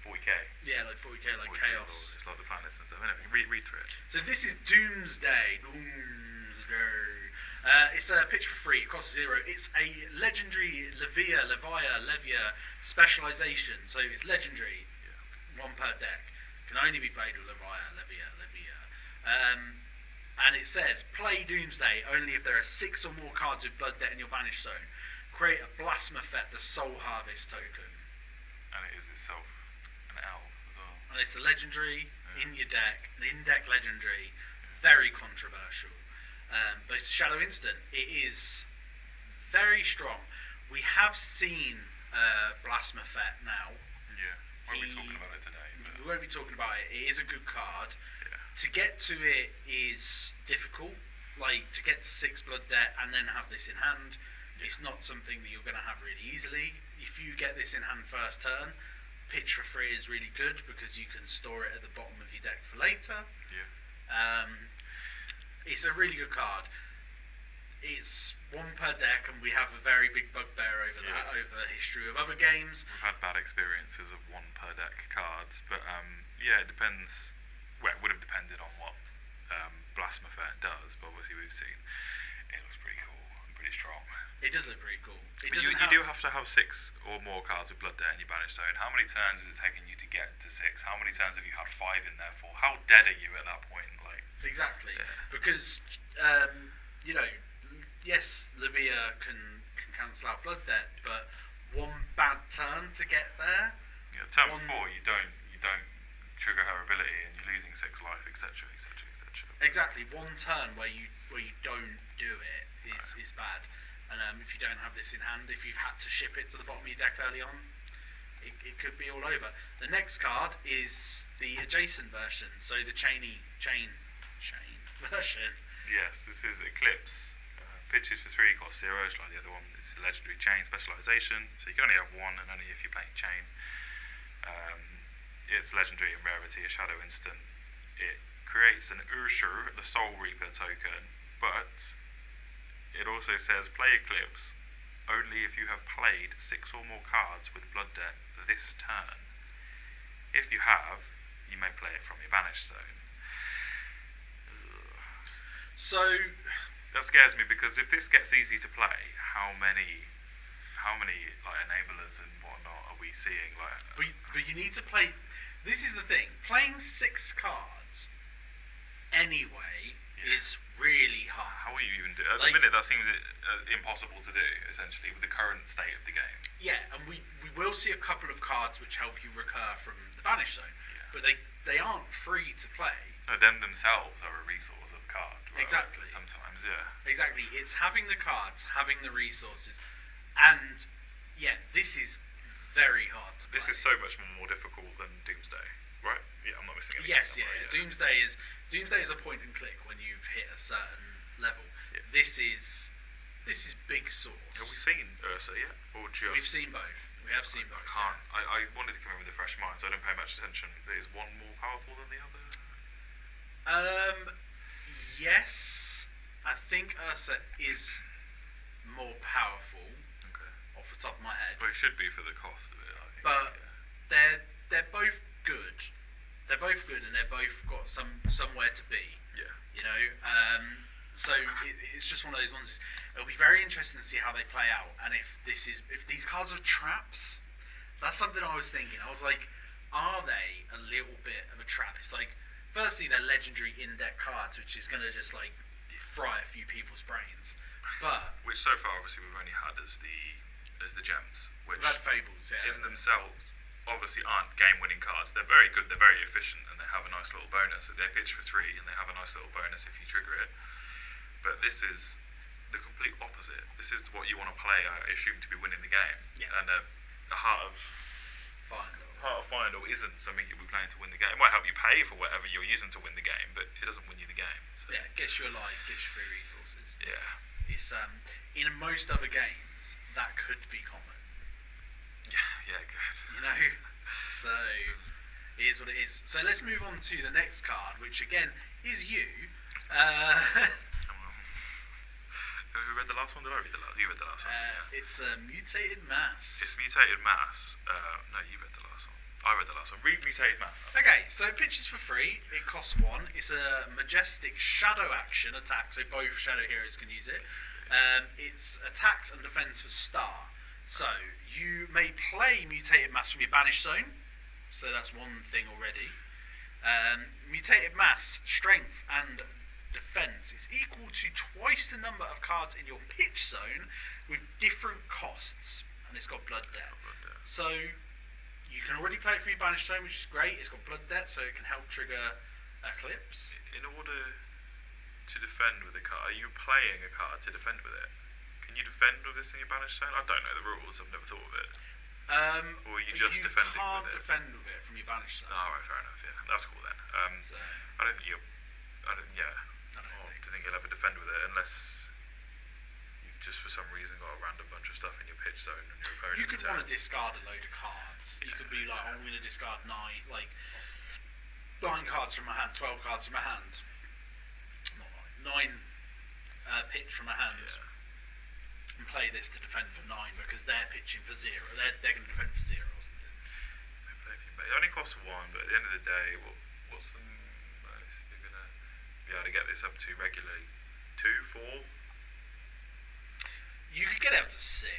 40k. Yeah, like 40k, like Chaos. It's like the planets and stuff. Anyway, read through it. So this is Doomsday. It's a pitch for free. It costs 0. It's a legendary Levia specialization. So it's legendary. Yeah. 1 per deck. Can only be played with Levia. And it says, play Doomsday only if there are 6 or more cards with Blood Debt in your Banish Zone. Create a Blasphemeth, the Soul Harvest token. And it is itself an elf as well. And it's a legendary in your deck, an in-deck legendary, very controversial. But it's a shadow instant. It is very strong. We have seen Blasphemeth now. Yeah, we won't be talking about it today. But we won't be talking about it. It is a good card. Yeah. To get to it is difficult. Like, to get to 6 Blood Debt and then have this in hand, it's not something that you're going to have really easily. If you get this in hand first turn, pitch for free is really good because you can store it at the bottom of your deck for later. Yeah. It's a really good card. It's 1 per deck, and we have a very big bugbear over that, over the history of other games. We've had bad experiences of 1 per deck cards, but it depends. Well, it would have depended on what Blasphemeth does, but obviously we've seen it looks pretty cool and pretty strong. It does look pretty cool. But you do have to have 6 or more cards with Blood Debt in your Banish Zone. How many turns is it taking you to get to 6? How many turns have you had 5 in there for? How dead are you at that point? Like, exactly. Yeah. Because, yes, Levia can cancel out Blood Debt, but 1 bad turn to get there. Yeah, turn 4 you don't trigger her ability and you're losing 6 life, etc. Exactly. 1 turn where you don't do it is bad. And if you don't have this in hand, if you've had to ship it to the bottom of your deck early on, it could be all over. The next card is the adjacent version, so the chain version. Yes, this is Eclipse. Pitches for 3, costs 0, just like the other one. It's a legendary chain specialization, so you can only have 1, and only if you're playing chain. It's legendary in rarity, a shadow instant. It creates an Ursur, the Soul Reaper token, but it also says play Eclipse only if you have played 6 or more cards with Blood Debt this turn. If you have, you may play it from your Banished Zone. So that scares me, because if this gets easy to play, how many like enablers and whatnot are we seeing? Like, but you need to play. This is the thing. Playing 6 cards anyway is really hard. How are you even doing? At the minute, that seems impossible to do, essentially, with the current state of the game. Yeah, and we will see a couple of cards which help you recur from the Banished Zone, but they aren't free to play. No, them themselves are a resource of a card. Right? Exactly. Sometimes, yeah. Exactly. It's having the cards, having the resources, and this is very hard to play. This is so much more difficult than Doomsday, right? Yeah, I'm not missing anything. Yes, yeah. Doomsday is a point and click when you've hit a certain level. Yeah. This is this is big sauce. Have we seen Ursa yet, or just? We've seen both. We have seen both. I wanted to come in with a fresh mind, so I didn't pay much attention. But is one more powerful than the other? Yes. I think Ursa is more powerful. Okay. Off the top of my head. Well, it should be for the cost of it, I think. But they're both good. They're both good, and they're both got somewhere to be. Yeah. You know. So it's just one of those ones. It'll be very interesting to see how they play out, and if these cards are traps. That's something I was thinking. I was like, are they a little bit of a trap? It's like, firstly, they're legendary in-deck cards, which is going to just like fry a few people's brains. But which so far, obviously, we've only had as the gems, which we've had fables, yeah. in themselves obviously aren't game-winning cards. They're very good. They're very efficient, and they have a nice little bonus. They pitch for 3, and they have a nice little bonus if you trigger it. But this is the complete opposite. This is what you want to play, I assume, to be winning the game. Yeah. And a Heart of Final isn't something you'll be playing to win the game. It might help you pay for whatever you're using to win the game, but it doesn't win you the game. So. Yeah, gets you alive, gets you free resources. Yeah. It's in most other games that could be common. Yeah, good. You know, so it is what it is. So let's move on to the next card, which again is you. Who read the last one? Did I read the last? You read the last one. It's Mutated Mass. It's Mutated Mass. No, you read the last one. I read the last one. Read Mutated Mass. Okay, so it pitches for 3. It costs 1. It's a Majestic Shadow action attack, so both Shadow heroes can use it. It's attacks and defense for star. So you may play Mutated Mass from your banished zone. So that's one thing already. Mutated Mass, strength and defense is equal to twice the number of cards in your pitch zone with different costs, and it's got blood debt. So you can already play it for your banished zone, which is great. It's got blood debt, so it can help trigger Eclipse. In order to defend with a card, are you playing a card to defend with it? Can you defend with this in your banished zone? I don't know the rules. I've never thought of it. Or are you just defending with it? You can't defend with it from your banished zone. Oh, right, fair enough. Yeah, that's cool then. So, I don't think you're. I don't think you'll ever defend with it unless you've just for some reason got a random bunch of stuff in your pitch zone and your opponent's you could want to discard a load of cards. Yeah. You could be like, I'm going to discard 9 cards from my hand, 12 cards from my hand. Not 9 pitch from my hand. Yeah. And play this to defend for 9 because they're pitching for 0. They're going to defend for 0 or something. It only costs 1, but at the end of the day, what's the most you're going to be able to get this up to regularly? 2, 4? You could get it up to 6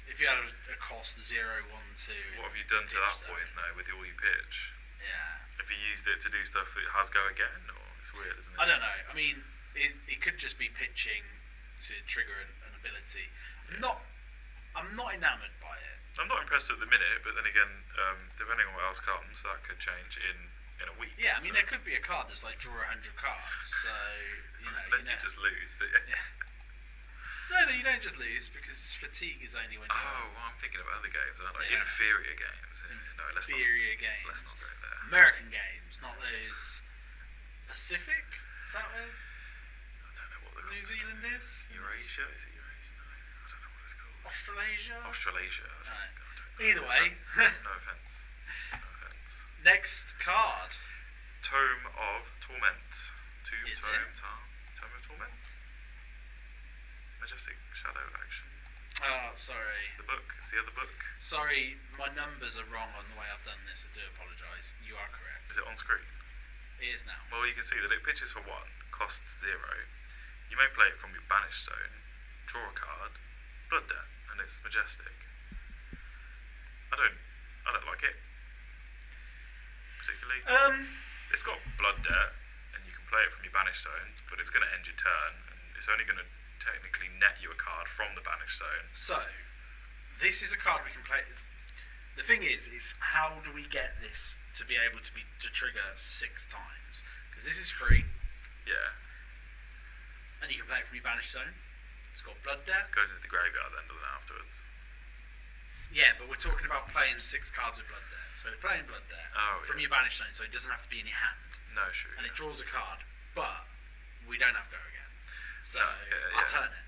if you had a cost 0, 1, 2. What have you done to that point though with all your pitch? Yeah. Have you used it to do stuff that has go again, or it's weird, isn't it? I don't know. I mean, it could just be pitching to trigger an ability. Yeah. I'm not enamoured by it. I'm not impressed at the minute, but then again, depending on what else comes, that could change in a week. Yeah, I mean, there could be a card that's like draw 100 cards, so then you just lose. But yeah. No, you don't just lose because fatigue is only when. Well, I'm thinking of other games, aren't I? Yeah. Inferior games. No, let's games. Let's not go there. American games, not those. Pacific? Is that where? I don't know what the New Zealand is. Eurasia? Is it Eurasia? No, I don't know what it's called. Australasia. I think. Either way. No offence. Next card. Tome of Torment. Tome of Torment. Majestic Shadow action. Oh, sorry. It's the book. It's the other book. Sorry, my numbers are wrong on the way I've done this. I do apologise. You are correct. Is it on screen? It is now. Well, you can see that it pitches for 1, costs 0. You may play it from your banished zone, draw a card, blood debt, and it's majestic. I don't like it particularly. It's got blood debt, and you can play it from your banished zone, but it's going to end your turn, and it's only going to technically net you a card from the banished zone. So, this is a card we can play. The thing is how do we get this to be able to trigger 6 times? Because this is free. Yeah. And you can play it from your banished zone. It's got blood debt. Goes into the graveyard then, doesn't it, afterwards? Yeah, but we're talking about playing 6 cards with blood debt. So they're playing blood debt from your banished zone, so it doesn't have to be in your hand. No, sure. And it draws a card, but we don't have go again. So I'll turn it.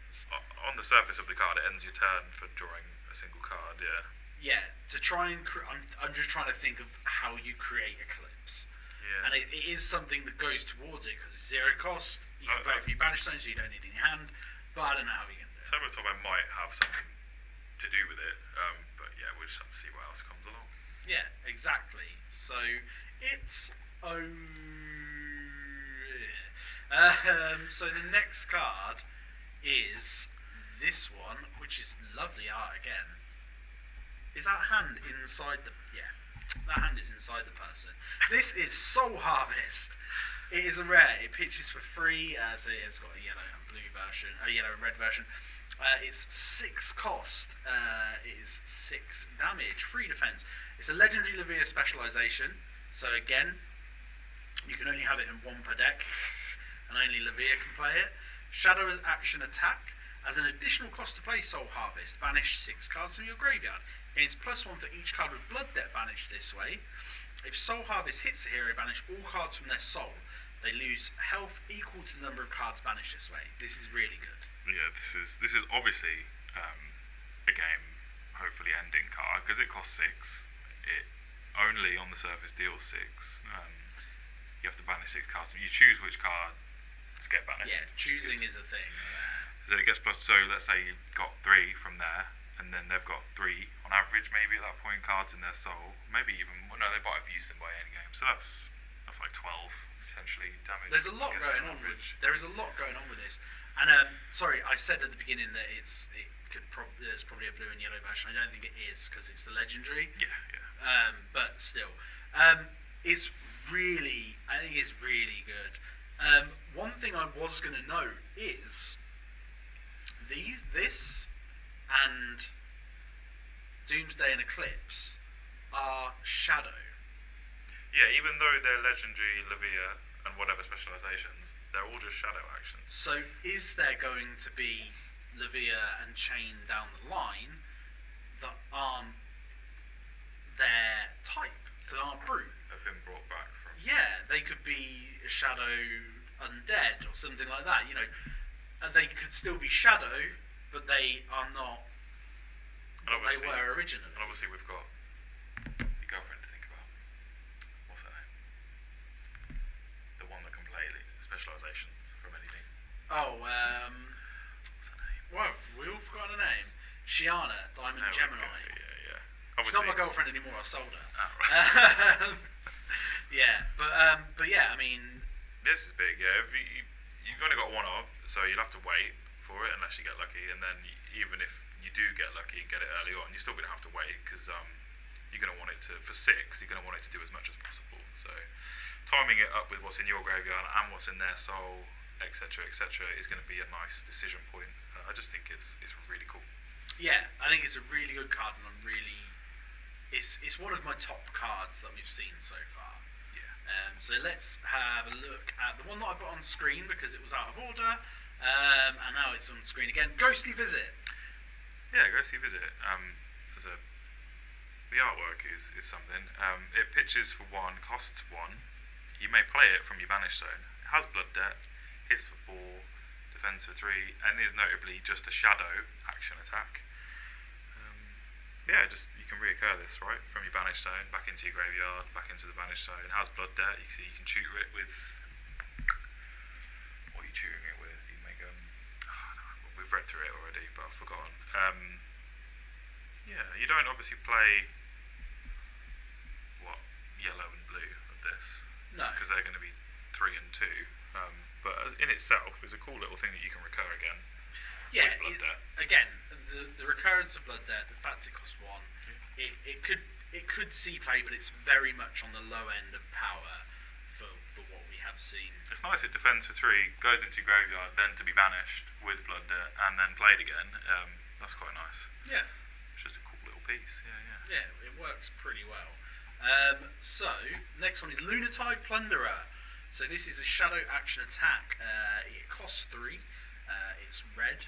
On the surface of the card, it ends your turn for drawing a single card. Yeah. Yeah, to try and I'm just trying to think of how you create Eclipse. Yeah. And it is something that goes towards it because it's 0 cost. You can play it for your banish zone, so you don't need it in your hand. But I don't know how you're going to do it. Tabletop, I might have something to do with it, but yeah, we'll just have to see what else comes along. Yeah, exactly. So it's so the next card is this one, which is lovely art again. Is that hand inside the... Yeah, that hand is inside the person. This is Soul Harvest. It is a rare. It pitches for free, so it's got a yellow and blue version, a yellow and red version. It's 6 cost. It is 6 damage, 3 defense. It's a legendary Levia specialization. So again, you can only have it in 1 per deck, and only Levia can play it. Shadow as action attack. As an additional cost to play Soul Harvest, banish 6 cards from your graveyard. Gains +1 for each card with Blood Debt banished this way. If Soul Harvest hits a hero, banish all cards from their soul. They lose health equal to the number of cards banished this way. This is really good. Yeah, this is obviously a game hopefully ending card because it costs 6. It only on the surface deals 6. You have to banish 6 cards. You choose which card to get banished. Yeah, choosing is a thing. So it gets so let's say you've got 3 from there, and then they've got 3 on average maybe at that point cards in their soul. Maybe even no, they might have used them by any game. So that's like 12 essentially damage. There's a lot going on with. There is a lot going on with this. And sorry, I said at the beginning that there's probably a blue and yellow version. I don't think it is because it's the legendary. Yeah. But still, it's really. I think it's really good. One thing I was going to note is this and Doomsday and Eclipse are shadow. Yeah, even though they're legendary, Levia, and whatever specializations, they're all just shadow actions. So is there going to be Levia and Chain down the line that aren't their type, so aren't brute? Have been brought back from... Yeah, they could be shadow undead or something like that, you know. They could still be shadow, but they are not what they were originally. And obviously we've got your girlfriend to think about. What's her name? The one that can play specializations from anything. Oh, what's her name? Well, we all forgot her name. Shiana, Diamond Gemini. Yeah. She's not my girlfriend anymore, I sold her. Oh, right. Yeah, but yeah, I mean... This is big, yeah. You've only got one of, so you'll have to wait for it unless you get lucky, and then even if you do get lucky and get it early on, you're still going to have to wait because you're going to want it to, for 6, you're going to want it to do as much as possible. So timing it up with what's in your graveyard and what's in their soul, etc., is going to be a nice decision point. I just think it's really cool. Yeah, I think it's a really good card, and I'm really... It's one of my top cards that we've seen so far. So let's have a look at the one that I put on screen because it was out of order, and now it's on screen again. Ghostly Visit. Yeah, Ghostly Visit. The artwork is something. It pitches for 1, costs 1. You may play it from your banish zone. It has Blood Debt, hits for 4, defends for 3, and is notably just a shadow action attack. Yeah, just you can reoccur this, right? From your banish zone, back into your graveyard, back into the banish zone. It has Blood Debt, you can tutor it with... What are you tutoring it with? You make we've read through it already, but I've forgotten. Yeah, you don't obviously play... Yellow and blue of this. No. Because they're going to be 3 and 2. But in itself, it's a cool little thing that you can recur again. Yeah, it's, again, the recurrence of Blood Debt, the fact it costs 1, it could see play, but it's very much on the low end of power for what we have seen. It's nice it defends for 3, goes into your graveyard, then to be banished with Blood Debt, and then played again. That's quite nice. Yeah. It's just a cool little piece, yeah. Yeah, it works pretty well. So, next one is Lunartide Plunderer. So this is a shadow action attack. It costs 3. It's red.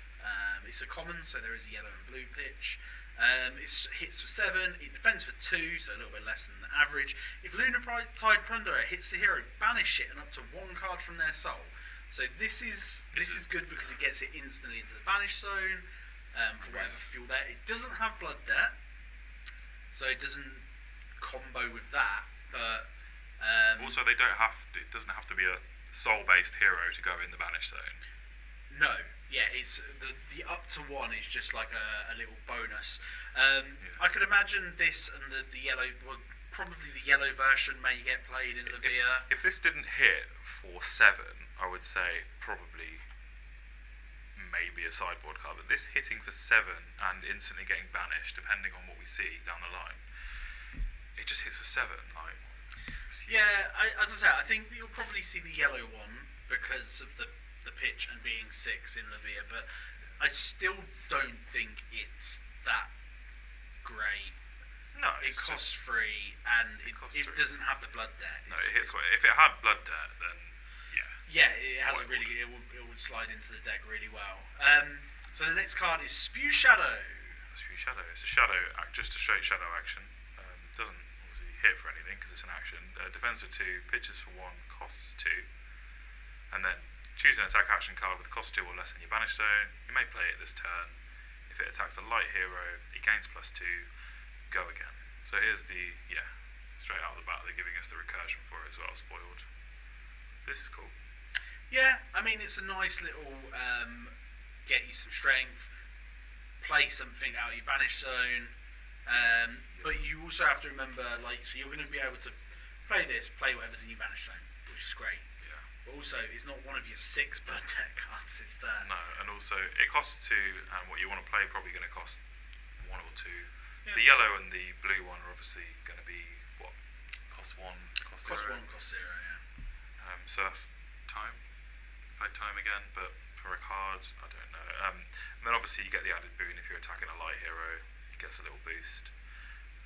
It's a common, so there is a yellow and blue pitch. It hits for 7. It defends for 2, so a little bit less than the average. If Lunartide Plunderer hits the hero, banish it and up to 1 card from their soul. So this is good because it gets it instantly into the banished zone for whatever fuel there. It doesn't have blood debt, so it doesn't combo with that. But also, they don't have. It doesn't have to be a soul-based hero to go in the banished zone. No, yeah, it's the up to 1 is just like a little bonus. I could imagine this and the yellow. Well, probably the yellow version may get played in Levia. If this didn't hit for 7, I would say probably maybe a sideboard card. But this hitting for 7 and instantly getting banished, depending on what we see down the line, it just hits for 7. Like, yeah, as I say, I think you'll probably see the yellow one because of the pitch and being 6 in Levia. But I still don't think it's that great. No, it costs 3 and it doesn't have the blood debt. No, it hits. If it had blood debt, then yeah, it has a really. It would slide into the deck really well. So the next card is Spew Shadow. Spew Shadow. It's a shadow, just a straight shadow action. Doesn't obviously hit for anything because it's an action. Defends for 2, pitches for 1, costs 2, and then choose an attack action card with cost 2 or less in your banished zone. You may play it this turn. If it attacks a light hero, it gains +2. Go again. So here's the straight out of the bat. They're giving us the recursion for it as well. Spoiled. This is cool. Yeah, I mean it's a nice little get you some strength, play something out of your banished zone, but you also have to remember, like, so you're going to be able to play this, play whatever's in your banished zone, which is great. Yeah. But also, it's not one of your 6 blood deck cards this turn. No, and also it costs 2, and what you want to play probably going to cost 1 or 2. Yeah. The yellow and the blue one are obviously going to be what? Cost 1, cost 0. Cost 1, cost 0, yeah. So that's time. Play time again, but for a card, I don't know. And then obviously you get the added boon if you're attacking a light hero. It gets a little boost.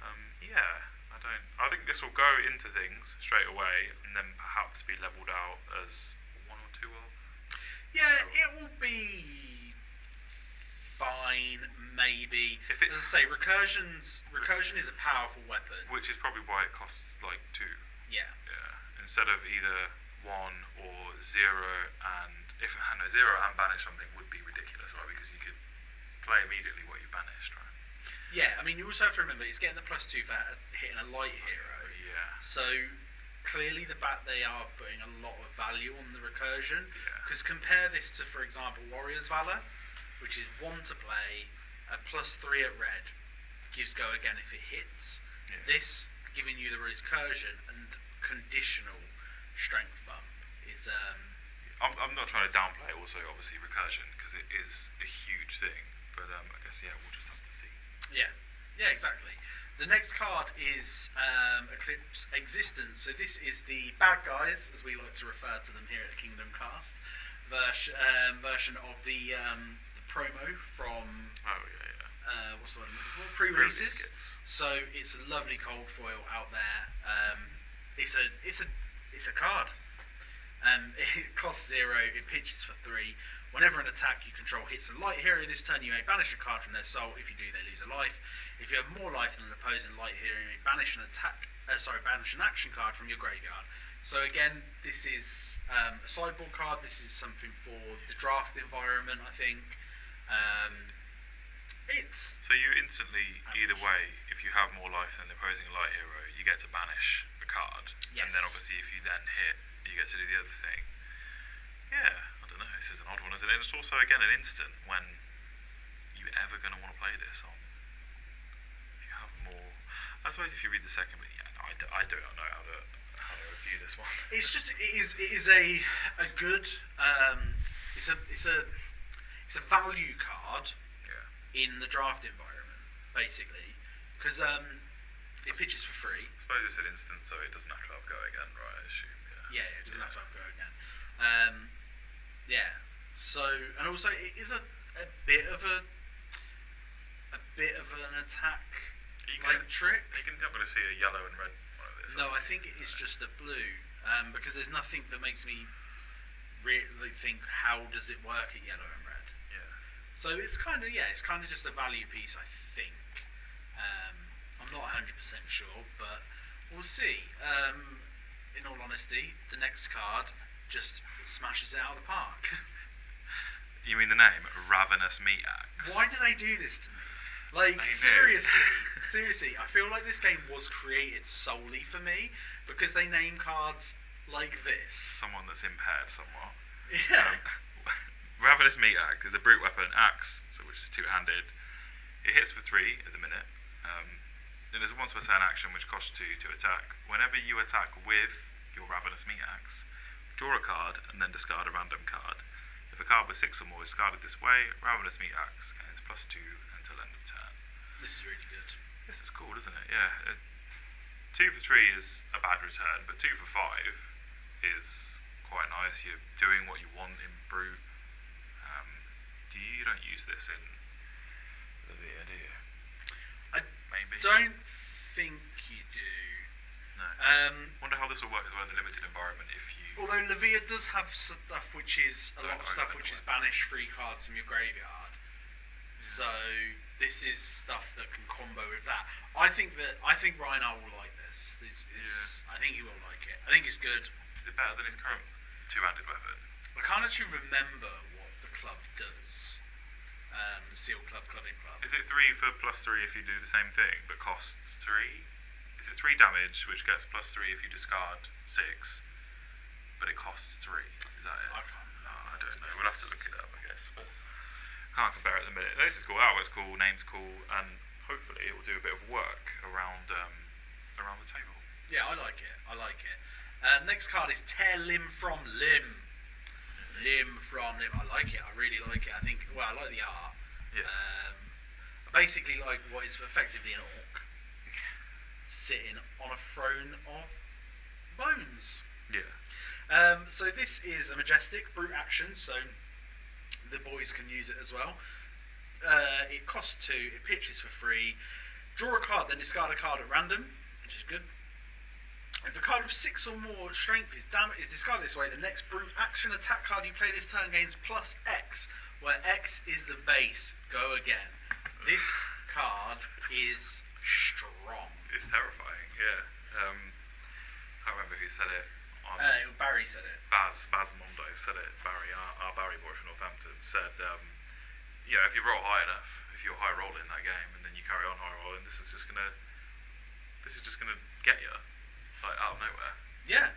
I think this will go into things straight away, and then perhaps be leveled out as 1 or 2 of. Yeah, it will be fine, maybe. As I say, recursion is a powerful weapon, which is probably why it costs like 2. Yeah. Instead of either 1 or 0, and 0 and banish something would be ridiculous, right? Because you could play immediately what you banished, right? Yeah, I mean you also have to remember it's getting the +2 for hitting a light hero. Yeah. So clearly they are putting a lot of value on the recursion. Because compare this to, for example, Warrior's Valor, which is 1 to play, a +3 at red, gives go again if it hits. Yeah. This giving you the recursion and conditional strength bump is. I'm not trying to downplay also obviously recursion because it is a huge thing, but I guess we'll just have to see. Yeah, exactly. The next card is Eclipse Existence. So this is the bad guys, as we like to refer to them here at the KingdomCast, version of the promo from. What's the one? Pre-releases. So it's a lovely cold foil out there. It's a card. It costs 0. It pitches for 3. Whenever an attack you control hits a light hero this turn, you may banish a card from their soul. If you do, they lose a life. If you have more life than an opposing light hero, you may banish an action card from your graveyard. So again, this is a sideboard card. This is something for the draft environment, I think. So you instantly, either way, if you have more life than the opposing light hero, you get to banish a card. Yes. And then obviously if you then hit, you get to do the other thing. Yeah, I don't know, this is an odd one, isn't it? And it's also, again, an instant when you're ever going to want to play this on. If you have more. I suppose if you read the second bit, I don't know how to review this one. It's just, it is a good, it's a value card in the draft environment, basically. Because it pitches for 3. I suppose it's an instant, so it doesn't have to have go again, right? I assume. Yeah, it doesn't have to have go again. So, and also it is a bit of an attack trick. You're not going to see a yellow and red one of this. No, I think it is just a blue. Because there's nothing that makes me really think how does it work at yellow and red. Yeah. So it's kind of just a value piece, I think. I'm not 100% sure, but we'll see. In all honesty, the next card just smashes it out of the park. You mean the name? Ravenous Meat Axe. Why do they do this to me? Like, I know. seriously, I feel like this game was created solely for me because they name cards like this. Someone that's impaired somewhat. Yeah. Ravenous Meat Axe is a brute weapon axe, so which is two-handed. It hits for 3 at the minute. It is a once per turn action which costs 2 to attack. Whenever you attack with your Ravenous Meat Axe, draw a card and then discard a random card. If a card with 6 or more is discarded this way, Ravenous Meat Axe gains +2 until end of turn. This is really good. This is cool, isn't it? Yeah. 2 for 3 is a bad return, but 2 for 5 is quite nice. You're doing what you want in brute. You don't use this in Levia, do you? I Maybe. don't think you do. No. Wonder how this will work as well in the limited environment if you. Although Levia does have stuff which is a lot of stuff which is banish 3 cards from your graveyard. Yeah. So this is stuff that can combo with that. I think Rhinar will like this. I think he will like it. I think it's good. Is it better than his current two-handed weapon? I can't actually remember what the club does. The Seal Club, Clubbing Club. Is it 3 for +3 if you do the same thing, but costs 3? Is it 3 damage, which gets +3 if you discard 6, but it costs 3? Is that it? I can't remember. I don't know. We'll have to look it up, I guess. But can't compare it at the minute. This is cool. Artwork's cool. Name's cool, and hopefully it will do a bit of work around the table. Yeah, I like it. Next card is Tear Limb from Limb. Limb from Limb. I like it. I really like it. I like the art. Yeah. Basically, like what is effectively an orc sitting on a throne of bones. Yeah. So this is a majestic brute action, so the boys can use it as well. It costs 2. It pitches for 3. Draw a card, then discard a card at random, which is good. If a card with 6 or more strength is discarded this way, the next brute action attack card you play this turn gains +X, where X is the base. Go again. This card is strong. It's terrifying, yeah. I can't remember who said it. Barry said it. Baz Mondo said it. Barry, our Barry boy from Northampton, said, if you roll high enough, if you're high rolling that game, and then you carry on high rolling, this is just gonna get you. Like out of nowhere. Yeah.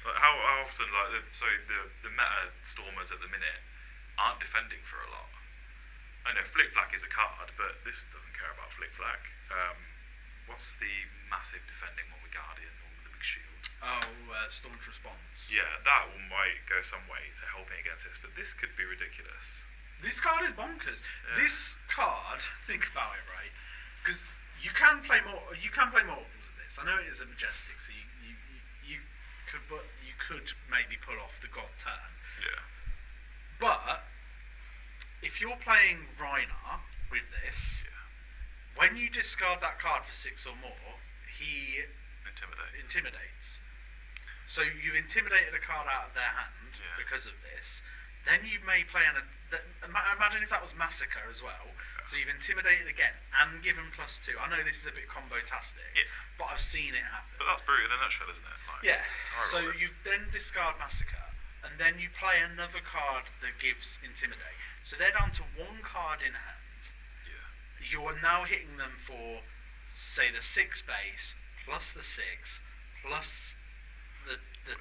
Like how often the meta stormers at the minute aren't defending for a lot. I know Flick Flack is a card, but this doesn't care about Flick Flack. What's the massive defending one with Guardian, one with the big shield? Staunch Response. Yeah, that one might go some way to helping against this, but this could be ridiculous. This card is bonkers. Yeah. This card, think about it, right? Because you can play multiples of this. I know it is a majestic, so you could maybe pull off the god turn. Yeah. But if you're playing Rhinar with this, when you discard that card for 6 or more, he intimidates. So you've intimidated a card out of their hand because of this. Then you may play imagine if that was Massacre as well. Yeah. So you've intimidated again and given +2. I know this is a bit combo-tastic, but I've seen it happen. But that's brute in a nutshell, isn't it? Like, yeah. So you then discard Massacre, and then you play another card that gives Intimidate. So they're down to 1 card in hand. Yeah. You are now hitting them for, say, the 6 base, plus the 6, plus the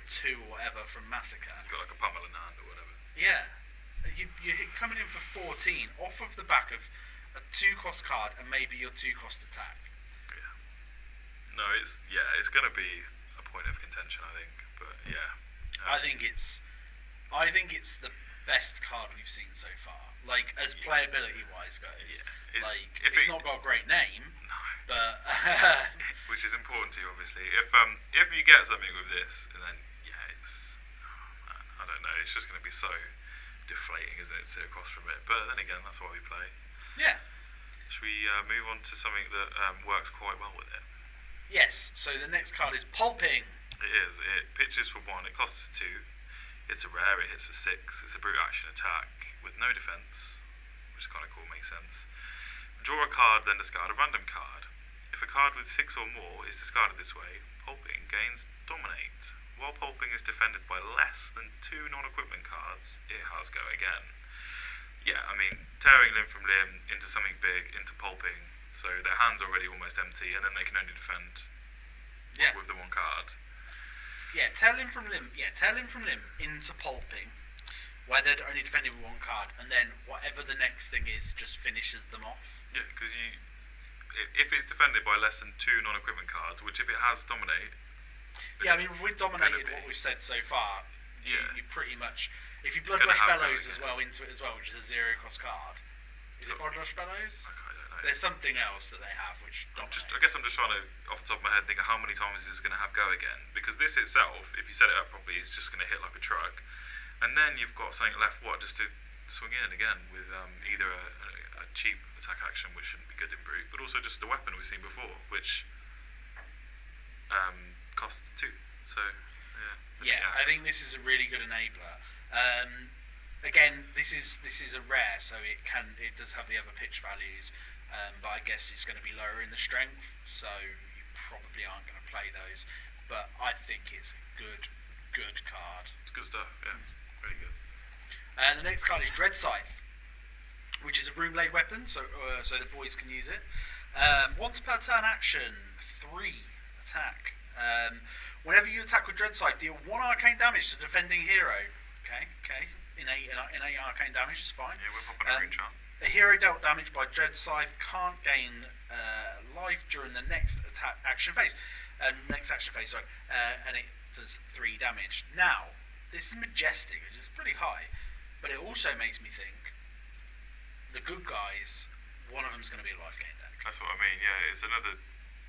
2 or whatever from Massacre. You've got like a pummel in hand or whatever. Yeah. You're coming in for 14 off of the back of a 2-cost card and maybe your 2-cost attack. Yeah. No, it's going to be a point of contention, I think. But yeah. I think it's the best card we've seen so far. Like as playability wise goes. Yeah. It's not got a great name. No. But which is important to you, obviously. If you get something with this, and then it's I don't know. It's just going to be so deflating, isn't it, to sit across from it? But then again, that's why we play. Yeah. Should we move on to something that works quite well with it? Yes. So the next card is Pulping. It is. It pitches for 1. It costs 2. It's a rare. It hits for 6. It's a brute action attack with no defense, which is kind of cool. Makes sense. Draw a card, then discard a random card. If a card with 6 or more is discarded this way, Pulping gains Dominate. while Pulping is defended by less than 2 non-equipment cards, it has Go Again. Yeah, I mean, tearing limb from limb into something big, into Pulping, so their hand's already almost empty, and then they can only defend with the 1 card. Yeah, tear limb from limb into Pulping, where they're only defending with 1 card, and then whatever the next thing is just finishes them off. Yeah, because if it's defended by less than 2 non-equipment cards, which if it has Dominate... Yeah, I mean, we've dominated what we've said so far. You pretty much... If you Blood Rush Bellows as well into it as well, which is a 0-cost card. Is it Blood Rush Bellows? I don't know. There's something else that they have which dominate. I guess I'm just trying to, off the top of my head, think of how many times is this going to have Go Again. Because this itself, if you set it up properly, is just going to hit like a truck. And then you've got something left, just to swing in again with either a cheap attack action, which shouldn't be good in Brute, but also just the weapon we've seen before, which costs 2. So, yeah, I think this is a really good enabler. Again, this is a rare, so it does have the other pitch values, but I guess it's going to be lower in the strength, so you probably aren't going to play those. But I think it's a good card. It's good stuff. Yeah, really good. The next card is Dread Scythe, which is a Runeblade weapon, so the boys can use it. Once per turn action, 3 attack. Whenever you attack with Dread Scythe, deal 1 arcane damage to defending hero. Okay. In 8 arcane damage is fine. Yeah, we're popping a rune chart. A hero dealt damage by Dread Scythe can't gain life during the next action phase. And it does 3 damage. Now, this is Majestic, which is pretty high, but it also makes me think the good guys, one of them's going to be a life gain deck. That's what I mean. Yeah, it's another.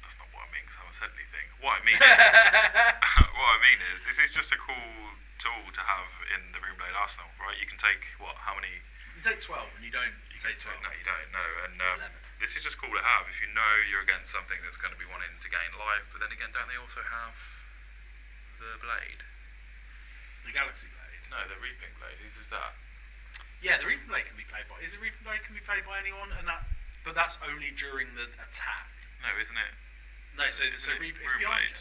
That's not what I mean, because I haven't said anything. What I mean is, this is just a cool tool to have in the Runeblade arsenal, right? You can take how many? You take 12, and you don't take 12. No, you don't. No, and this is just cool to have if you know you're against something that's going to be wanting to gain life. But then again, don't they also have the blade? The Galaxy Blade. No, the Reaping Blade. Whose is that? Yeah, the Reaping Blade can be played by. Is the Reaping Blade can be played by anyone? But that's only during the attack. No, isn't it? No, so it's beyond.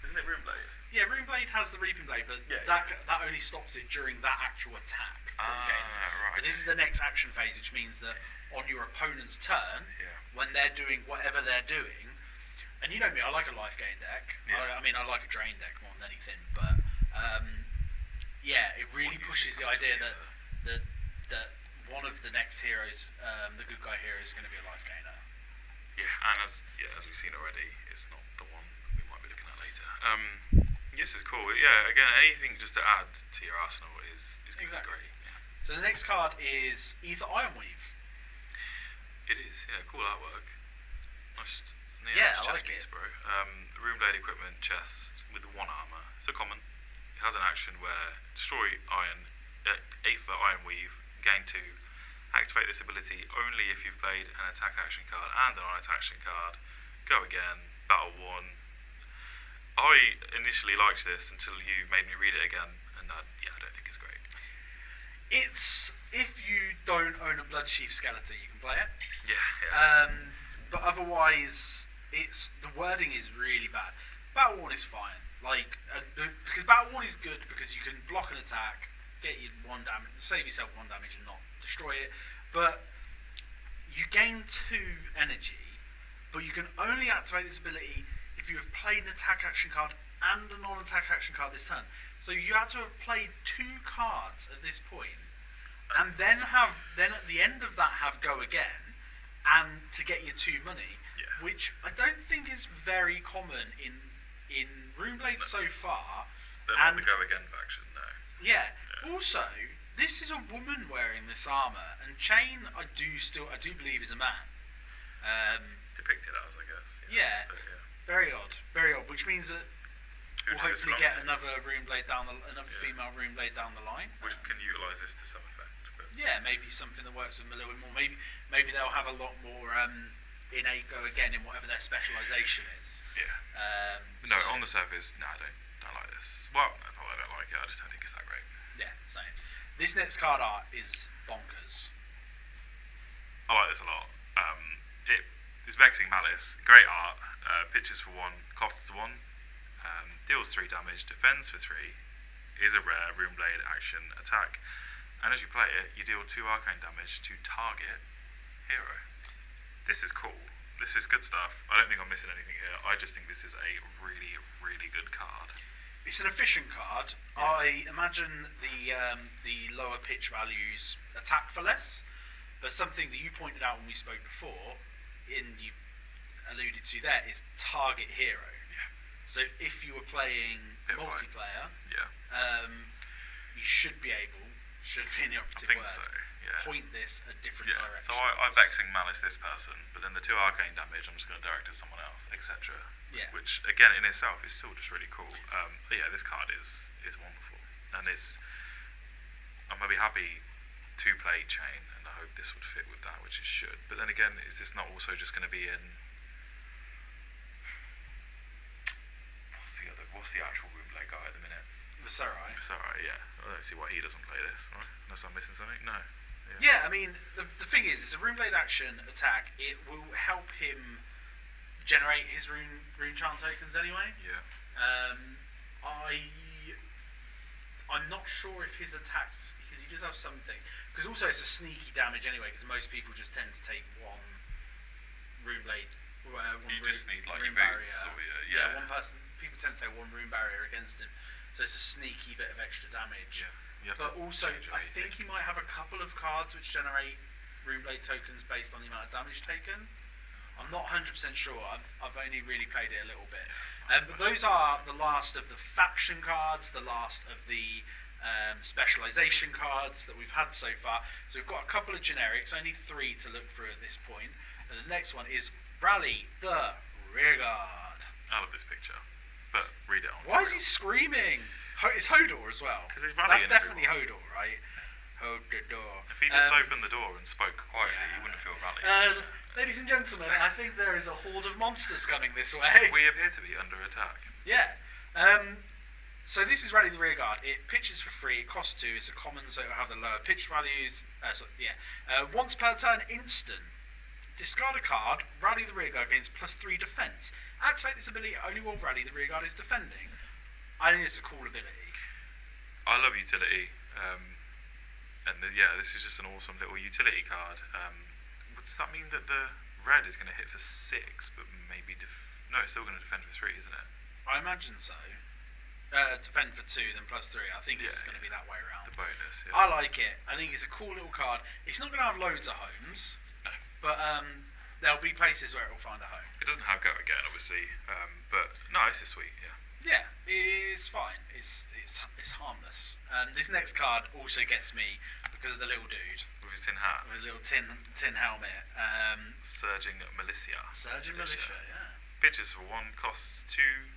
Isn't it Runeblade? Yeah, Runeblade has the Reaping Blade, but that only stops it during that actual attack. Right. But this is the next action phase, which means that on your opponent's turn, when they're doing whatever they're doing, and you know me, I like a life gain deck. Yeah. I like a drain deck more than anything, but it really pushes the idea that one of the next heroes, the good guy hero, is going to be a life gainer. Yeah, and as we've seen already, it's not the one we might be looking at later. Yes, it's cool. Yeah, again, anything just to add to your arsenal is Exactly. great. Yeah. So the next card is Ether Ironweave. It is, cool artwork. Nice, I chest like piece, it. bro. Runeblade equipment chest with 1 armor. It's a common. It has an action where destroy Aether Ironweave, gain 2. Activate this ability only if you've played an attack action card and a non-attack action card. Go again, battle 1. I initially liked this until you made me read it again, and I don't think it's great. It's, if you don't own a Bloodsheath Skeleton, you can play it. Yeah. But otherwise, the wording is really bad. Battle 1 is fine. Because Battle 1 is good because you can block an attack, get you 1 damage, save yourself 1 damage and not destroy it, but you gain 2 energy, but you can only activate this ability if you have played an attack action card and a non-attack action card this turn. So you have to have played 2 cards at this point, and then at the end of that have Go Again, and to get your 2 money, which I don't think is very common in Runeblade so far. They're not the Go Again faction, no. Yeah. Also, this is a woman wearing this armor, and Chain I do believe is a man. Depicted as, I guess. Yeah. But, very odd, which means that we'll hopefully get another female Runeblade down the line. Which can utilise this to some effect. But yeah, maybe something that works with them a little bit more. Maybe they'll have a lot more innate Go Again in whatever their specialisation is. Yeah. On the surface, I don't like this. Well, I thought I don't like it. I just don't think it's that great. Yeah, same. This next card art is bonkers. I like this a lot. It's Vexing Malice. Great art. Pitches for 1, costs 1. Deals 3 damage, defends for 3, is a rare Runeblade action attack, and as you play it, you deal 2 arcane damage to target hero. This is cool. This is good stuff. I don't think I'm missing anything here. I just think this is a really, really good card. It's an efficient card. Yeah. I imagine the lower pitch values attack for less, but something that you pointed out when we spoke before, and you alluded to there, is target hero. Yeah. So if you were playing Bit multiplayer, Yeah. you should be in the I operative think word, so. Yeah. point this a different Yeah. direction. So I'm vexing malice this person, but then the 2 arcane damage, I'm just going to direct to someone else, etc. Yeah. Which again in itself is still just really cool. But yeah, this card is wonderful, and I'm gonna be happy to play Chain, and I hope this would fit with that, which it should. But then again, is this not also just going to be in what's the actual Runeblade guy at the minute? Viserai. Viserai, yeah. I don't see why he doesn't play this, right? Unless I'm missing something. No. Yeah, I mean, the thing is, it's a Runeblade action attack. It will help him generate his rune chant tokens anyway. Yeah. I'm not sure if his attacks, because he does have some things. Because also it's a sneaky damage anyway, because most people just tend to take one Runeblade. You just need like rune your boots barrier. or your, Yeah, one person. People tend to say one rune barrier against him, so it's a sneaky bit of extra damage. Yeah. You have But to also, change I anything. think he might have a couple of cards which generate Runeblade tokens based on the amount of damage taken. I'm not 100% sure. I've only really played it a little bit. But those are the last of the faction cards, the last of the specialization cards that we've had so far. So we've got a couple of generics, only 3 to look through at this point. And the next one is Rally the Rearguard. I love this picture, but read it on. Why is he screaming? It's Hodor as well. 'Cause he's rallying That's definitely everyone. Hodor, right? Hodor. If he just opened the door and spoke quietly, you wouldn't feel rallied. Ladies and gentlemen, I think there is a horde of monsters coming this way. We appear to be under attack. Yeah. So this is Rally the Rearguard. It pitches for 3. It costs 2. It's a common, so it'll have the lower pitch values. Once per turn, instant. Discard a card. Rally the Rearguard gains +3 defense. Activate this ability only while Rally the Rearguard is defending. I think it's a cool ability. I love utility, this is just an awesome little utility card. Does that mean that the red is going to hit for 6, but maybe no, it's still going to defend for 3, isn't it? I imagine so. Defend for 2, then +3. I think it's going to be that way around. The bonus. Yeah. I like it. I think it's a cool little card. It's not going to have loads of homes, No. but there'll be places where it will find a home. It doesn't have go again, obviously, but no, this is sweet. Yeah. Yeah, it's fine. It's harmless. This next card also gets me because of the little dude With his tin hat. with a little tin helmet. Surging Militia. Surgeon Militia, yeah. Pitches for 1, costs 2,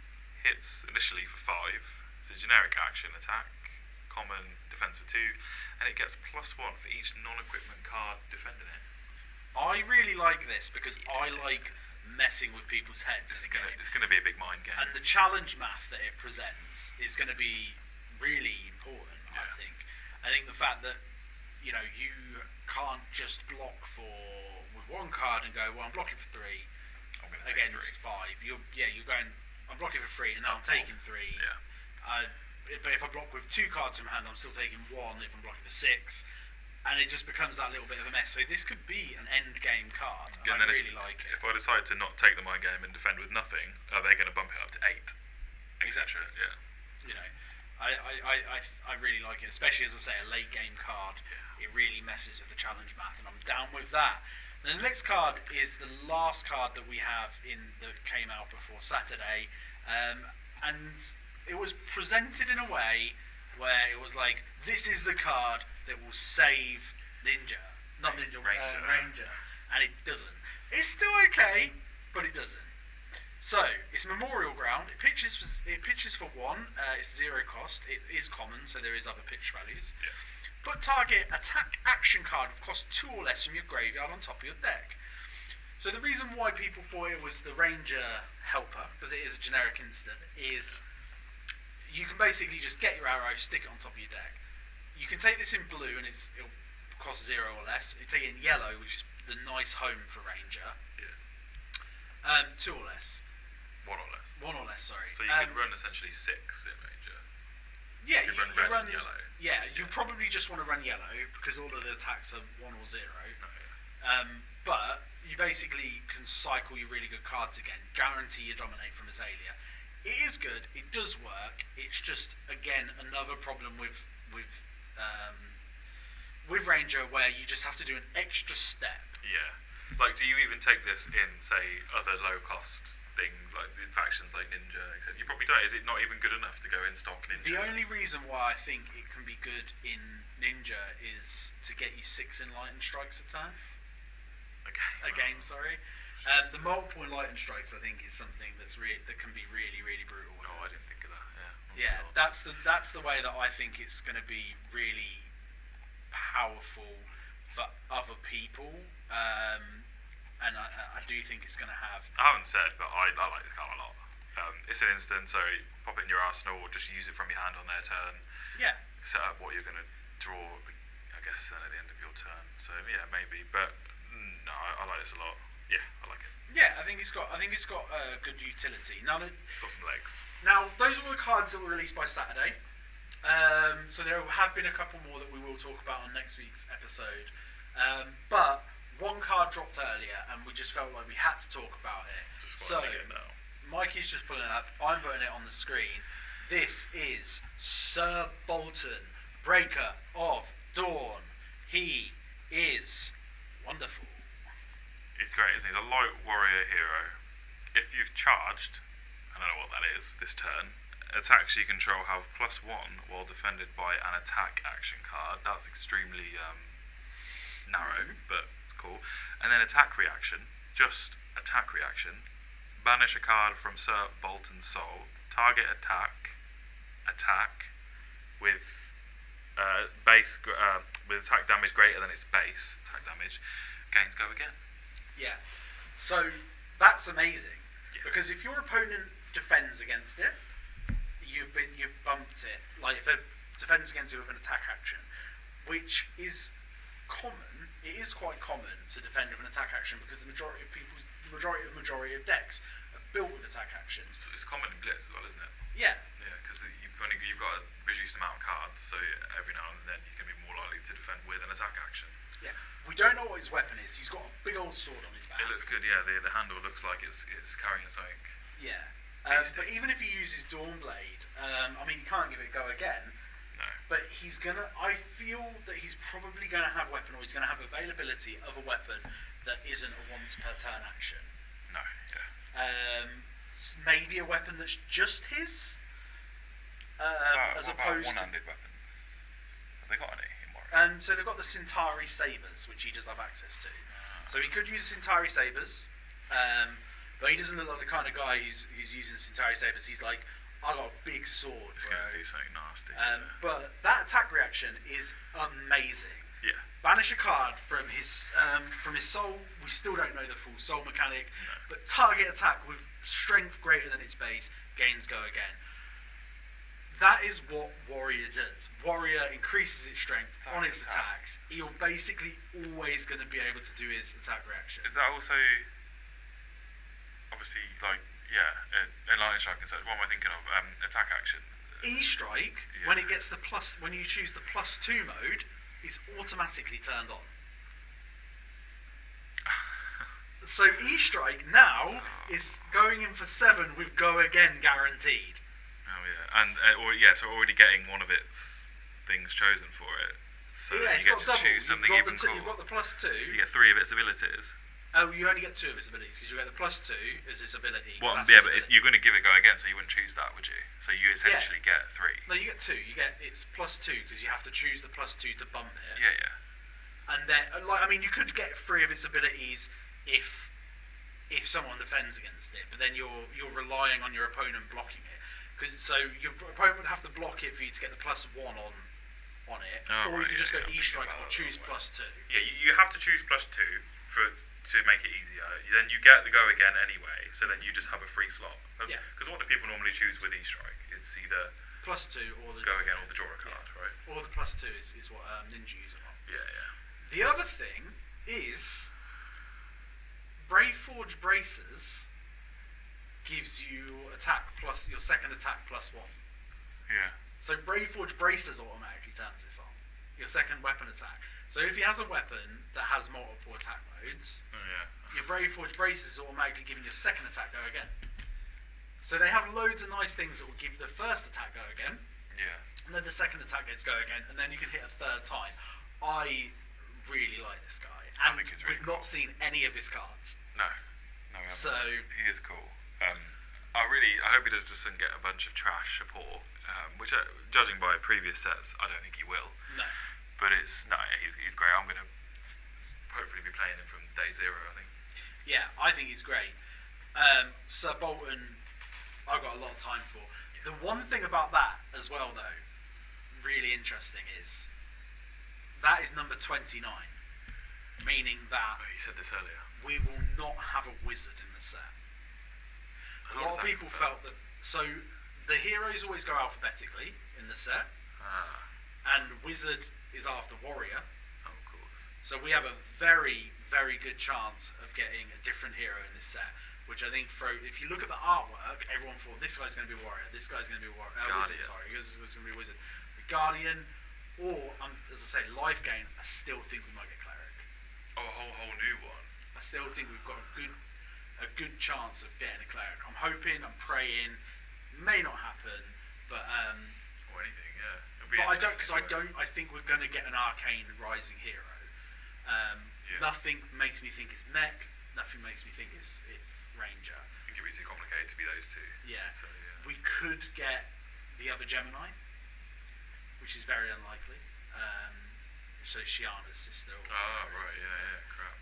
hits initially for 5. It's a generic action attack, common, defense for 2, and it gets +1 for each non-equipment card defending it. I really like this because I like messing with people's heads. It's gonna be a big mind game. And the challenge math that it presents is going to be really important, I think. I think the fact that, you can't just block with 1 card and go, well, I'm blocking for 3 I'm gonna take against 3. 5. You're going, I'm blocking for 3 and now I'm taking 3. Yeah. But if I block with 2 cards from hand, I'm still taking 1 if I'm blocking for 6. And it just becomes that little bit of a mess. So this could be an end game card. And I really like it. If I decide to not take the mind game and defend with nothing, are they going to bump it up to 8? Exactly. Yeah. I really like it, especially as I say, a late game card. It really messes with the challenge math, and I'm down with that. And the next card is the last card that we have that came out before Saturday, and it was presented in a way where it was like, this is the card that will save Ranger, and it doesn't. It's still okay, but it doesn't. So it's Memorial Ground. It pitches for 1. It's 0 cost. It is common, so there is other pitch values. Yeah. Put target attack action card with cost 2 or less from your graveyard on top of your deck. So the reason why people thought it was the Ranger Helper, because it is a generic instant, is you can basically just get your arrow, stick it on top of your deck. You can take this in blue and it'll cost 0 or less. You take it in yellow, which is the nice home for Ranger. Yeah. 2 or less. 1 or less. 1 or less, sorry. So you could run essentially 6 in Ranger. Yeah, you could run red and yellow. Yeah, you probably just want to run yellow because all of the attacks are 1 or 0. Oh, yeah. But you basically can cycle your really good cards again, guarantee you dominate from Azalea. It is good, it does work. It's just again another problem with Ranger where you just have to do an extra step. Yeah. Like, do you even take this in, say, other low-cost things, like the factions like Ninja, etc.? You probably don't. Is it not even good enough to go in stock Ninja? The only reason why I think it can be good in Ninja is to get you 6 Enlightened Strikes a turn. A game, sorry. The multiple Enlightened Strikes, I think, is something that can be really, really brutal. Oh, I didn't think of that. Yeah, that's the way that I think it's going to be really powerful for other people, and I do think it's going to have. I haven't said, but I like this card a lot. It's an instant, so pop it in your arsenal, or just use it from your hand on their turn. Yeah. Set up what you're going to draw, I guess, then at the end of your turn. So yeah, maybe, but no, I like this a lot. Yeah, I like it. Yeah, I think it's got good utility. Now that it's got some legs. Now those are all the cards that were released by Saturday. So there have been a couple more that we will talk about on next week's episode. But one card dropped earlier, and we just felt like we had to talk about it. So Mikey's just pulling it up. I'm putting it on the screen. This is Sir Bolton, Breaker of Dawn. He is wonderful. He's great, isn't he? He's a light warrior hero. If you've charged, I don't know what that is, this turn, attacks you control have +1 while defended by an attack action card. That's extremely narrow, but cool. And then attack reaction, just attack reaction. Banish a card from Sir Bolton's Soul. Target attack with with attack damage greater than its base attack damage. Gains go again. Yeah, so that's amazing because if your opponent defends against it, you've bumped it. Like if it defends against it with an attack action, which is common. It is quite common to defend with an attack action because the majority of decks are built with attack actions. It's common in Blitz as well, isn't it? Yeah. Yeah, because you've got a reduced amount of cards, so every now and then you can be more likely to defend with an attack action. Yeah. We don't know what his weapon is. He's got a big old sword on his back. It looks good, yeah. The handle looks like it's carrying something. Yeah. But even if he uses Dawnblade, I mean, he can't give it a go again. No. But he's gonna. I feel that he's probably gonna have weapon, or he's gonna have availability of a weapon that isn't a once per turn action. No. Yeah. Maybe a weapon that's just his. As opposed to one-handed weapons. Have they got any? So they've got the Centauri Sabres, which he does have access to. So he could use Centauri Sabres, but he doesn't look like the kind of guy who's using Centauri Sabres. He's like, I got a big sword. It's going to do something nasty. But that attack reaction is amazing. Yeah. Banish a card from his soul. We still don't know the full soul mechanic, but target attack with strength greater than its base, gains go again. That is what Warrior does. Warrior increases its strength on its attacks. You're basically always going to be able to do his attack reaction. Is that also, obviously, like, Enlightened Strike and such? What am I thinking of? Attack action. E-Strike, when it gets when you choose the +2 mode, is automatically turned on. So E-Strike now is going in for 7 with go again guaranteed. Oh yeah, and so already getting one of its things chosen for it. So yeah, you get to choose something even cooler. You've got the +2. You get 3 of its abilities. Oh, you only get 2 of its abilities because you get the +2 as its ability. Well, yeah, but you're going to give it go again, so you wouldn't choose that, would you? So you essentially get 3. No, you get 2. You get it's +2 because you have to choose the +2 to bump it. Yeah. And then, you could get 3 of its abilities if someone defends against it, but then you're relying on your opponent blocking it. So your opponent would have to block it for you to get the +1 on it, or you can just go E-Strike or choose +2. Yeah, you have to choose +2 to make it easier. Then you get the go again anyway, so then you just have a free slot. Yeah. Because what do people normally choose with E-Strike? It's either +2 or the go again or the draw a card, right? Or the +2 is what Ninja use a lot. Yeah. The other thing is Braveforge Bracers gives you your second attack +1. Yeah. So Braveforge Bracers automatically turns this on. Your second weapon attack. So if he has a weapon that has multiple attack modes, your Braveforge Bracers is automatically giving your second attack go again. So they have loads of nice things that will give the first attack go again. Yeah. And then the second attack gets go again, and then you can hit a third time. I really like this guy. And I think he's really we've not seen any of his cards. No, we haven't. So he is cool. I hope he doesn't get a bunch of trash support, which, judging by previous sets, I don't think he will. No. But he's great. I'm going to hopefully be playing him from day 0, I think. Yeah, I think he's great. Sir Bolton, I've got a lot of time for. Yeah. The one thing about that as well, though, really interesting, is that is number 29, meaning that you said this earlier. We will not have a wizard in the set. A lot of people felt that. So the heroes always go alphabetically in the set, and wizard is after warrior. Oh, of course. So we have a very, very good chance of getting a different hero in this set. Which I think, if you look at the artwork, everyone thought this guy's going to be a warrior, this guy's going to be a wizard. Sorry, he was going to be a wizard. The Guardian, or as I say, life gain. I still think we might get cleric. Oh, a whole new one. I still think we've got a good chance of getting a cleric. I'm hoping, I'm praying. May not happen, but or anything, yeah. But I don't, because I think we're going to get an arcane rising hero. Nothing makes me think it's mech. Nothing makes me think it's Ranger. I think it'd be too complicated to be those two. Yeah. So, yeah. We could get the other Gemini, which is very unlikely. So Shiana's sister. Oh, right, yeah, crap.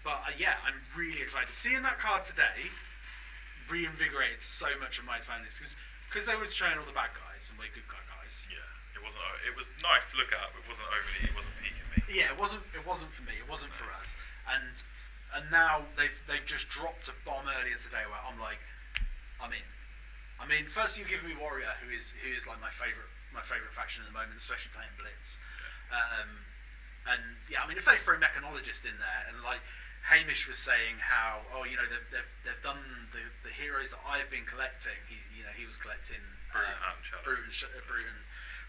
But yeah, I'm really excited. Seeing that card today reinvigorated so much of my excitement because they were showing all the bad guys and we're good guys. Yeah. It was nice to look at, but it wasn't peaking me. Yeah, it wasn't for me. It wasn't for us. And now they've just dropped a bomb earlier today where I'm like, I'm in. I mean, first you give me Warrior, who is like my favourite faction at the moment, especially playing Blitz. And yeah, I mean, if they throw Mechanologist in there, and like Hamish was saying how, they've done the heroes that I've been collecting. He was collecting Brute and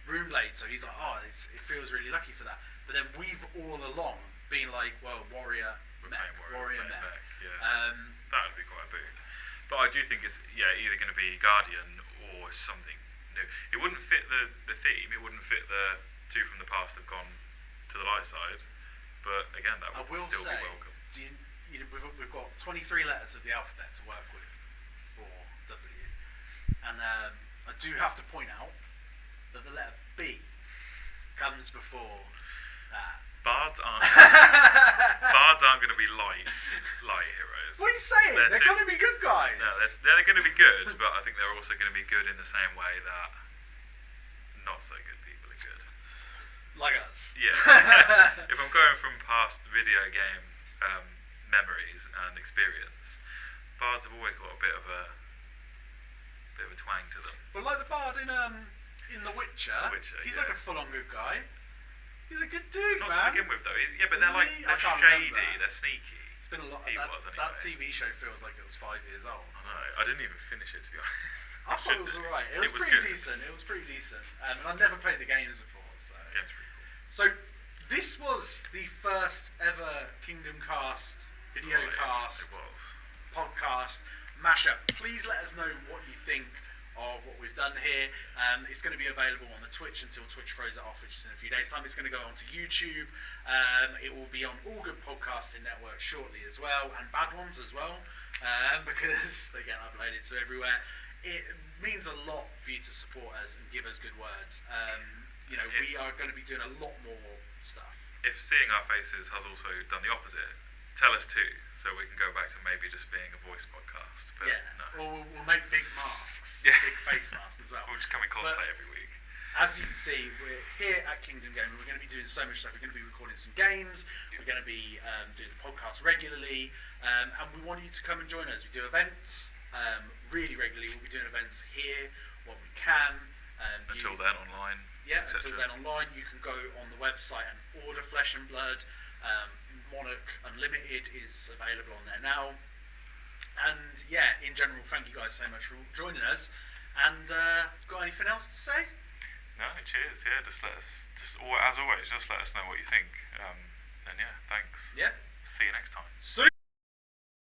Runeblade, so he's like, it feels really lucky for that. But then we've all along been like, well, Warrior. Warrior mech. Yeah. That would be quite a boon. But I do think it's either going to be Guardian or something new. It wouldn't fit the theme. It wouldn't fit the two from the past that have gone to the light side. But again, that would still be welcome. We've got 23 letters of the alphabet to work with for W, and I do have to point out that the letter B comes before that. Bards aren't going to be light heroes. What are you saying? They're going to be good guys. No, they're going to be good, but I think they're also going to be good in the same way that not so good people are good. Like us. Yeah. If I'm going from past video game memories and experience, bards have always got a bit of a twang to them. But like the bard in The Witcher, he's like a full-on good guy. He's a good dude, Not man. to begin with, though. But they're shady, they're sneaky. It's been a lot. Anyway. That TV show feels like it was 5 years old. I know. I didn't even finish it, to be honest. I thought it was alright. It was pretty decent. And I've never played the games before, so. Game's pretty cool. So this was the first ever KingdomCast videocast podcast mashup. Please let us know what you think of what we've done here. It's going to be available on the Twitch until Twitch throws it off, which is in a few days' time. It's going to go onto YouTube. It will be on all good podcasting networks shortly as well, and bad ones as well, because they get uploaded to everywhere. It means a lot for you to support us and give us good words. We are going to be doing a lot more stuff. If seeing our faces has also done the opposite, tell us too, so we can go back to maybe just being a voice podcast. But no. Or we'll make big masks, big face masks as well. We'll just come and cosplay every week. As you can see, we're here at Kingdom Gaming. We're going to be doing so much stuff. We're going to be recording some games. We're going to be doing the podcast regularly, and we want you to come and join us. We do events really regularly. We'll be doing events here when we can. Until then, online. Yeah, until then online. You can go on the website and order Flesh and Blood. Monarch Unlimited is available on there now. And yeah, in general, thank you guys so much for joining us. And got anything else to say? No, cheers. Yeah, just let us. As always, just let us know what you think. And yeah, thanks. Yeah. See you next time. See.